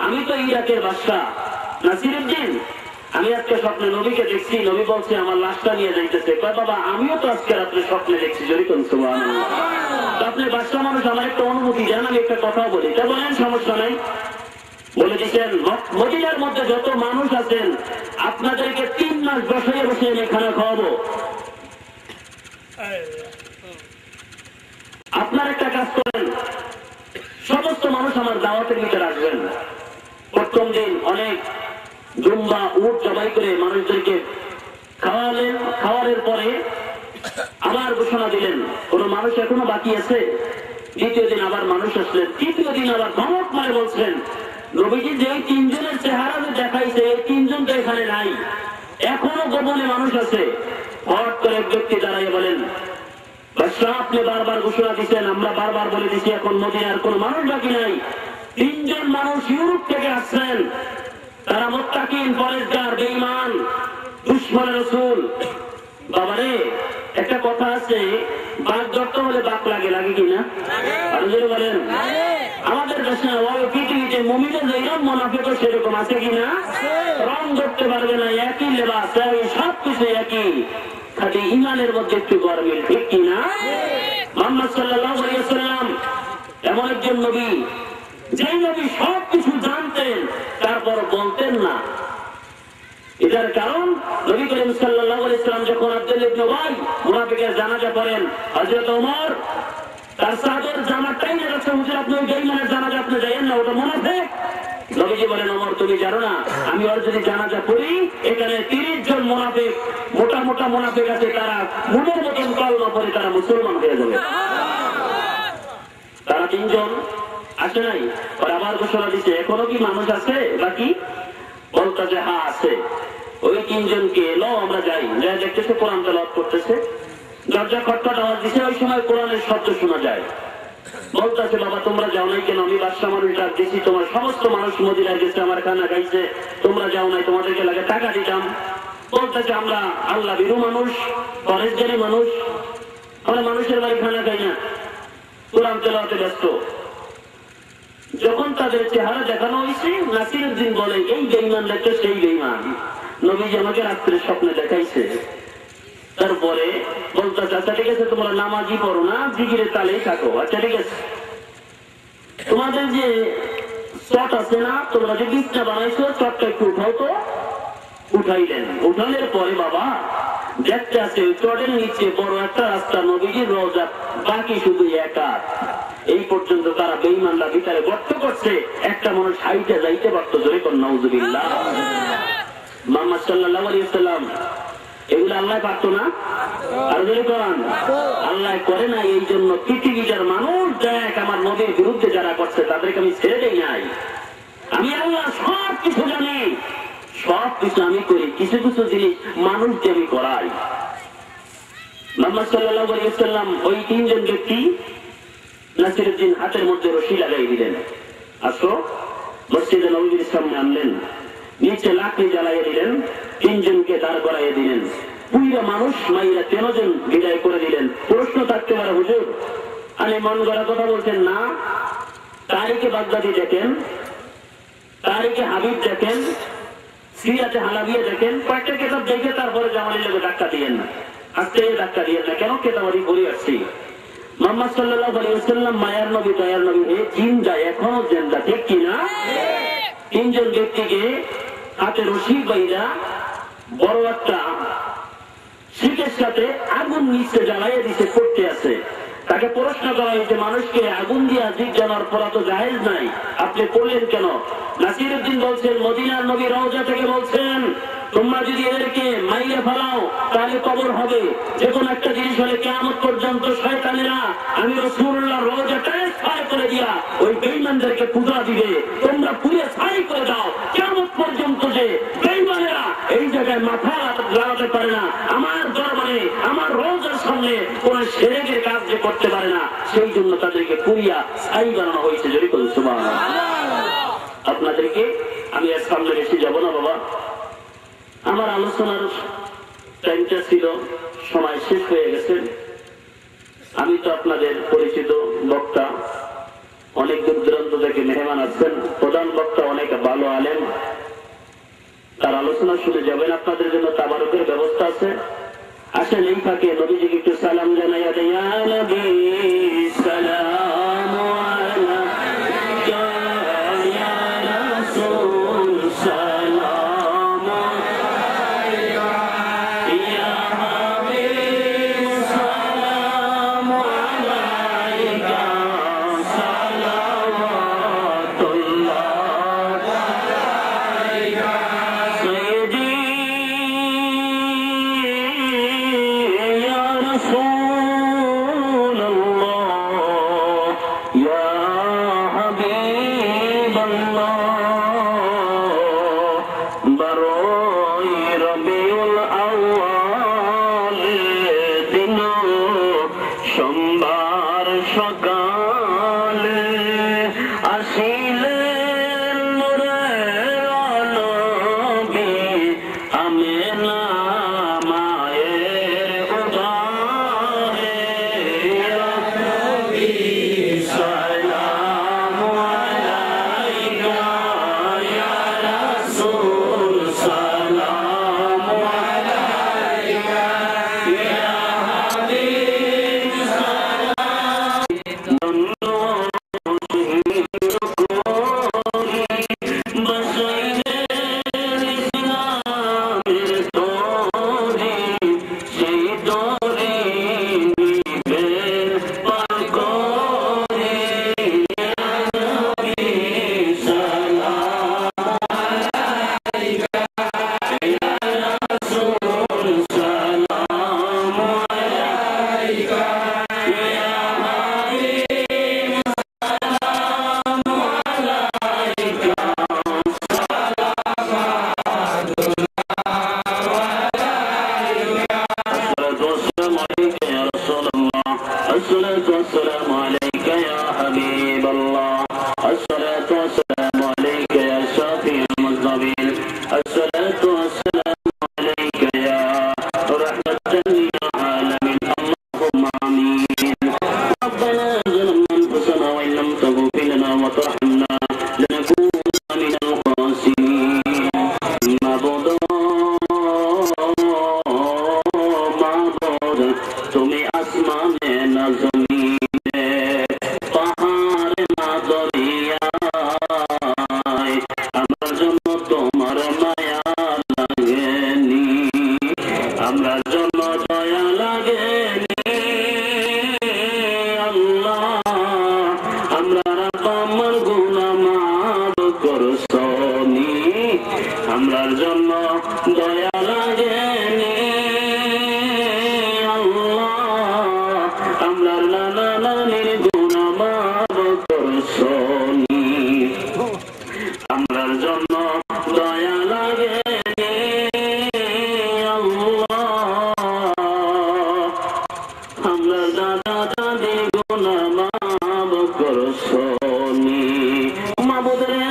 আমি তো ইরাকের বাদশা নাসিরউদ্দিন, আমি আজকে স্বপ্নে নবীকে দেখছি, নবী বলছে আমার লাশটা নিয়ে যাইতেছে। কয় বাবা আমিও তো আজকে রাত্রে স্বপ্নে দেখছি। জোরে বলুন সুবহানাল্লাহ। আপনি বাদশা মানুষ, আমার একটা অনুমতি দেন, আমি একটা কথা বলি। তা বলেন, সমস্যা নাই। বলে দিচ্ছেন, মদিনার মধ্যে যত মানুষ আছেন আপনাদেরকে 3 মাস বসিয়ে বসিয়ে আমি খানা খাওয়াবো। আপনার একটা কাজ করেন, সমস্ত মানুষ আমার দাওয়াতের ভিতরে আসবেন। প্রথম দিন অনেক জুম্বা উট জবাই করে মানুষদেরকে খাওয়ালেন। খাওয়ানোর পরে আবার ঘোষণা দিলেন, কোন মানুষ এখনো বাকি আছে? দ্বিতীয় দিন আবার মানুষ আসলেন। তৃতীয় দিন আবার ধমক মারে বলছেন, নবীজি যে 3 জনের চেহারা দেখাইছে এই 3 জন তো এখানে নাই, এখনো গোপনে মানুষ আছে। হঠাৎ করে এক ব্যক্তি দাঁড়াইয়ে বলেন, বাদশা আপনি বারবার ঘোষণা দিচ্ছেন, আমরা বারবার বলে দিচ্ছি, এখন মদিনার কোন মানুষ বাকি নাই। 3 জন মানুষ ইউরোপ থেকে আসছেন, তারা মুত্তাকিন, পরেজগার, বেঈমান, দুশমন রাসূল। বাবারে একটা কথা আছে, বাঘ ধরতে হলে বাঘ লাগে, লাগে কিনা? আর যদি বলেন আমাদের দেশে পৃথিবীতে মুমিনের যেরকম মুনাফিকও সেরকম আছে কিনা? রং ধরতে পারবে না, একই লেবাস, সবকিছু একই, খালি ইমানের মধ্যে একটু গরমিল, ঠিক কিনা? মুহাম্মদ সাল্লাল্লাহু আলাইহি ওয়াসাল্লাম এমন একজন নবী, যেই নবী সবকিছু জানতেন তারপর বলতেন না। এটার কারণ নবী করিম সাল্লাল্লাহু আলাইহি ওয়াসাল্লাম যখন আব্দুল্লাহ ইবনে উবাই মুনাফিকের জানাজা পড়েন, হযরত ওমর তার চাদর জামাটাই না রাখছে, হুজুর আপনি ওই বেঈমানের জানাজা আপনি যাইয়েন না, ওটা মুনাফিক। নবীজি বলেন, ওমর তুমি জানো না আমি ওর যদি জানাজা পড়ি এখানে 30 জন মুনাফিক, মোটা মোটা মুনাফিক আছে, তারা মুনের মতন কলমা পড়ে তারা মুসলমান হয়ে যাবে। তারা 3 জন আসে নাই, আর আবার ঘোষণা দিচ্ছে এখনো কি মানুষ আছে বাকি? বলতেছে হ্যাঁ আছে। ওই 3 জনকে লো আমরা যাই, যা দেখতেছে কোরআন তেলাওয়াত করতেছে, দরজা খটখট আওয়াজ দিছে, ওই সময় কোরআনের শব্দ শোনা যায়। বলতেছে বাবা তোমরা যাও নাই কেন? আমি বাদশা মানুষ ডাক দিছি, তোমার সমস্ত মানুষ মদিনায় গেছে, আমার খানা খাইছে, তোমরা যাও নাই, তোমাদেরকে লাগে টাকা দিতাম। বলতেছে আমরা আল্লাহ বিরু মানুষ, পরেশগারী মানুষ, আমরা মানুষের বাড়ি খানা খাই না, কোরআন তেলাওয়াতে ব্যস্ত। যখন তাদের চেহারা দেখানো হয়েছে, নাসিরউদ্দিন বলে এই বেঈমান দেখতে সেই বেঈমান, নবীজি আমাকে রাত্রে স্বপ্নে দেখাইছে। তারপরে বলতেছে আচ্ছা ঠিক আছে তোমরা নামাজই পড়ো না, জিকিরের তালেই থাকো, আচ্ছা ঠিক আছে। তোমাদের যে চট আছে না, তোমরা যে বীজটা বানাইছো চটটা একটু উঠাও তো। উঠাইলেন, উঠানোর পরে বাবা দেখতে আছে চটের নিচে বড় একটা রাস্তা, নবীজির রওজা, বাকি শুধু একা। এই পর্যন্ত তারা বেঈমানরা ভিতরে গর্ত করছে, একটা মানুষ হাইটে যাইতে পারতো, জোরে কোন নাউজুবিল্লাহ। মুহাম্মদ সাল্লাল্লাহু আলাইহি ওয়াসাল্লাম এগুলো আল্লাহ পারতো না? আর জোরে কোরআন আল্লাহ করে না। এই জন্য পৃথিবীটার মানুষ দেখ আমার নবীর বিরুদ্ধে যারা করছে তাদেরকে আমি ছেড়ে দেই নাই। আমি আল্লাহ সব কিছু জানি, সব কিছু আমি করি, কিছু কিছু জিনিস মানুষকে আমি করাই। মুহাম্মদ সাল্লাল্লাহু আলাইহি ওয়াসাল্লাম ওই 3 জন ব্যক্তি নাসিরউদ্দিন হাতের মধ্যে রশি লাগাই দিলেন, আসো মসজিদে নববীর সামনে আনলেন, নিচে লাকড়ি জ্বালাইয়ে দিলেন, 3 জনকে দাঁড় করাইয়ে দিলেন, পুরা মানুষ মাইরা 13 জন বিদায় করে দিলেন। প্রশ্ন থাকতে পারে হুজুর আমি মন গড়া কথা বলছেন না, তারিখে বাগদাদি দেখেন, তারিখে হাবিব দেখেন, সিরাতে হালাবিয়া দেখেন, কয়েকটা কিতাব দেখে তারপরে জামালির লোক ধাক্কা দিয়েন না, আজকে ধাক্কা দিয়েন না, কেন কেতাবাদি পড়ে আসছি। মুহাম্মদ সাল্লাল্লাহু আলাইহি ওয়াসাল্লাম মায়ার নবী, দয়ার নবী, হে জিন্দা, এখনো জিন্দা, ঠিক কিনা? 3 জন ব্যক্তিকে হাতে রশি বাইরা বড় একটা শিখের সাথে আগুন নিচে জ্বালাইয়ে দিতে করতে আছে। তাকে প্রশ্ন করা হয়েছে মানুষকে আগুন দিয়ে জিক জানার পড়া তো জায়েজ নাই, আপনি করলেন কেন? নাসিরউদ্দিন বলছেন মদিনার নবী রওজা থেকে বলছেন তোমরা যদি এদেরকে মাইরে ফেলাও তাহলে কবর হবে, যে কোনো একটা জিনিস হলে কিয়ামত পর্যন্ত শয়তানেরা আমি রাসূলুল্লাহর রওজাটাকে ছাই করে দিয়া ওই বেঈমানদেরকে পূজা দিবে, তোমরা পুড়ে ছাই করে দাও, কিয়ামত পর্যন্ত যে বেঈমানেরা এই জায়গায় মাথা লাগাতে পারে না, আমার দরবারে আমার রওজার সামনে কোন শিরকের কাজ যে করতে পারে না, সেই জন্য তাদেরকে পুড়িয়া ছাই বানানো হয়েছে। যদি বলুন সুবহানাল্লাহ। আপনাদেরকে আমি আর সামনে বেশি যাব না বাবা, আমার আলোচনার টাইমটা ছিল, সময় শেষ হয়ে গেছে। আমি তো আপনাদের পরিচিত বক্তা, অনেক দূর দূরান্ত থেকে মেহমান আসছেন, প্রধান বক্তা অনেক ভালো আলেম, তার আলোচনা শুনে যাবেন, আপনাদের জন্য তাবারকের ব্যবস্থা আছে। আসেন এই ফাঁকে নবীজিকে একটু সালাম জানাইয়া দেই। ইয়া নবী সালামু আলাইকা ইয়া রাসূল সালামু আলাইকা ইয়া হাবিব সালামু আলাইকা সালাওয়াতুল্লাহ আলাইকা সাইয়্যিদি সোমবার সকালে আসিলেন নূরের নবী আমিনা মায়ের উদরে, নবী সালামু আলাইকা ইয়া রাসূল সালামু আলাইকা ইয়া হাবিব وترحمنا لنكون من الخاسرين معبود معبود তুমি আসমানে না জমিনে পাহাড়ে না দরিয়ায় আমার জন্য তোমার মায়া লাগেনি আমার জন্য দয়া লাগেনি আল্লাহ আমরা আমার গুনাহ মাফ করছনি আমরার জন্য দয়া লাগেনি আল্লাহ আমরার নানা নানির গুনাহ মাফ করছনি আমরার জন্য দয়া লাগেনি আমরার দাদা দাদি গুনাহ মাফ করছনি মাবুদ রে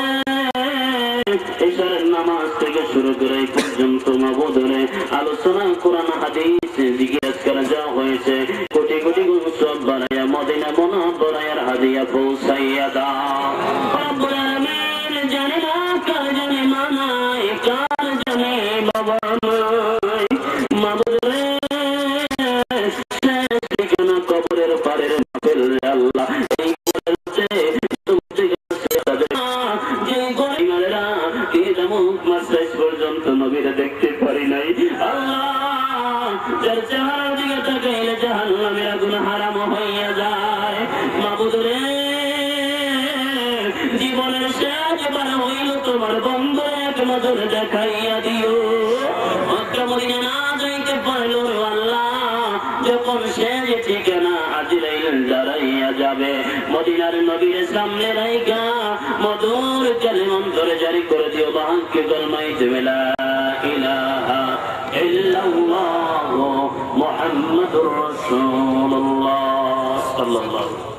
ঈশ্বরের নামাজ থেকে শুরু করে এই পর্যন্ত মাবুদ রে আলোচনা কোরআন হাদিস জিজ্ঞেস করা যা হয়েছে কোটি কোটি গুণ সব বানায়া মদিনা মুনাওয়ারার হাদিয়া পৌঁছাইয়া দাও রব্বুল আলামিন জানে না কার জানে মানায় কার জানে বাবা নাই মাবুদ রে কবরের পারের মাহফিল আল্লাহ এই কবরতে তুমি যে গরিবেরা কে জামুক মাসেস পর্যন্ত নবীরা দেখতে পারি নাই আল্লাহ যার চেহারার দিকে তাকাইলে জাহান্নামের আগুন হারাম হইয়া যায় মাবুদ রে জীবনের শেষ বার হইল তোমার বন্ধু এক নজর দেখাইয়া দিও মক্কা মদিনা না যাইতে পারল আল্লাহ যখন সে যে ঠিকানা আজরাইল দাঁড়াইয়া যাবে মদিনার নবীর সামনে রাইখা মধুর কালিমা অন্তরে জারি করে দিও বাক্য কলমাইতে লা ইলাহা ইল্লাল্লাহ মুহাম্মাদুর রাসূলুল্লাহ সাল্লাল্লাহু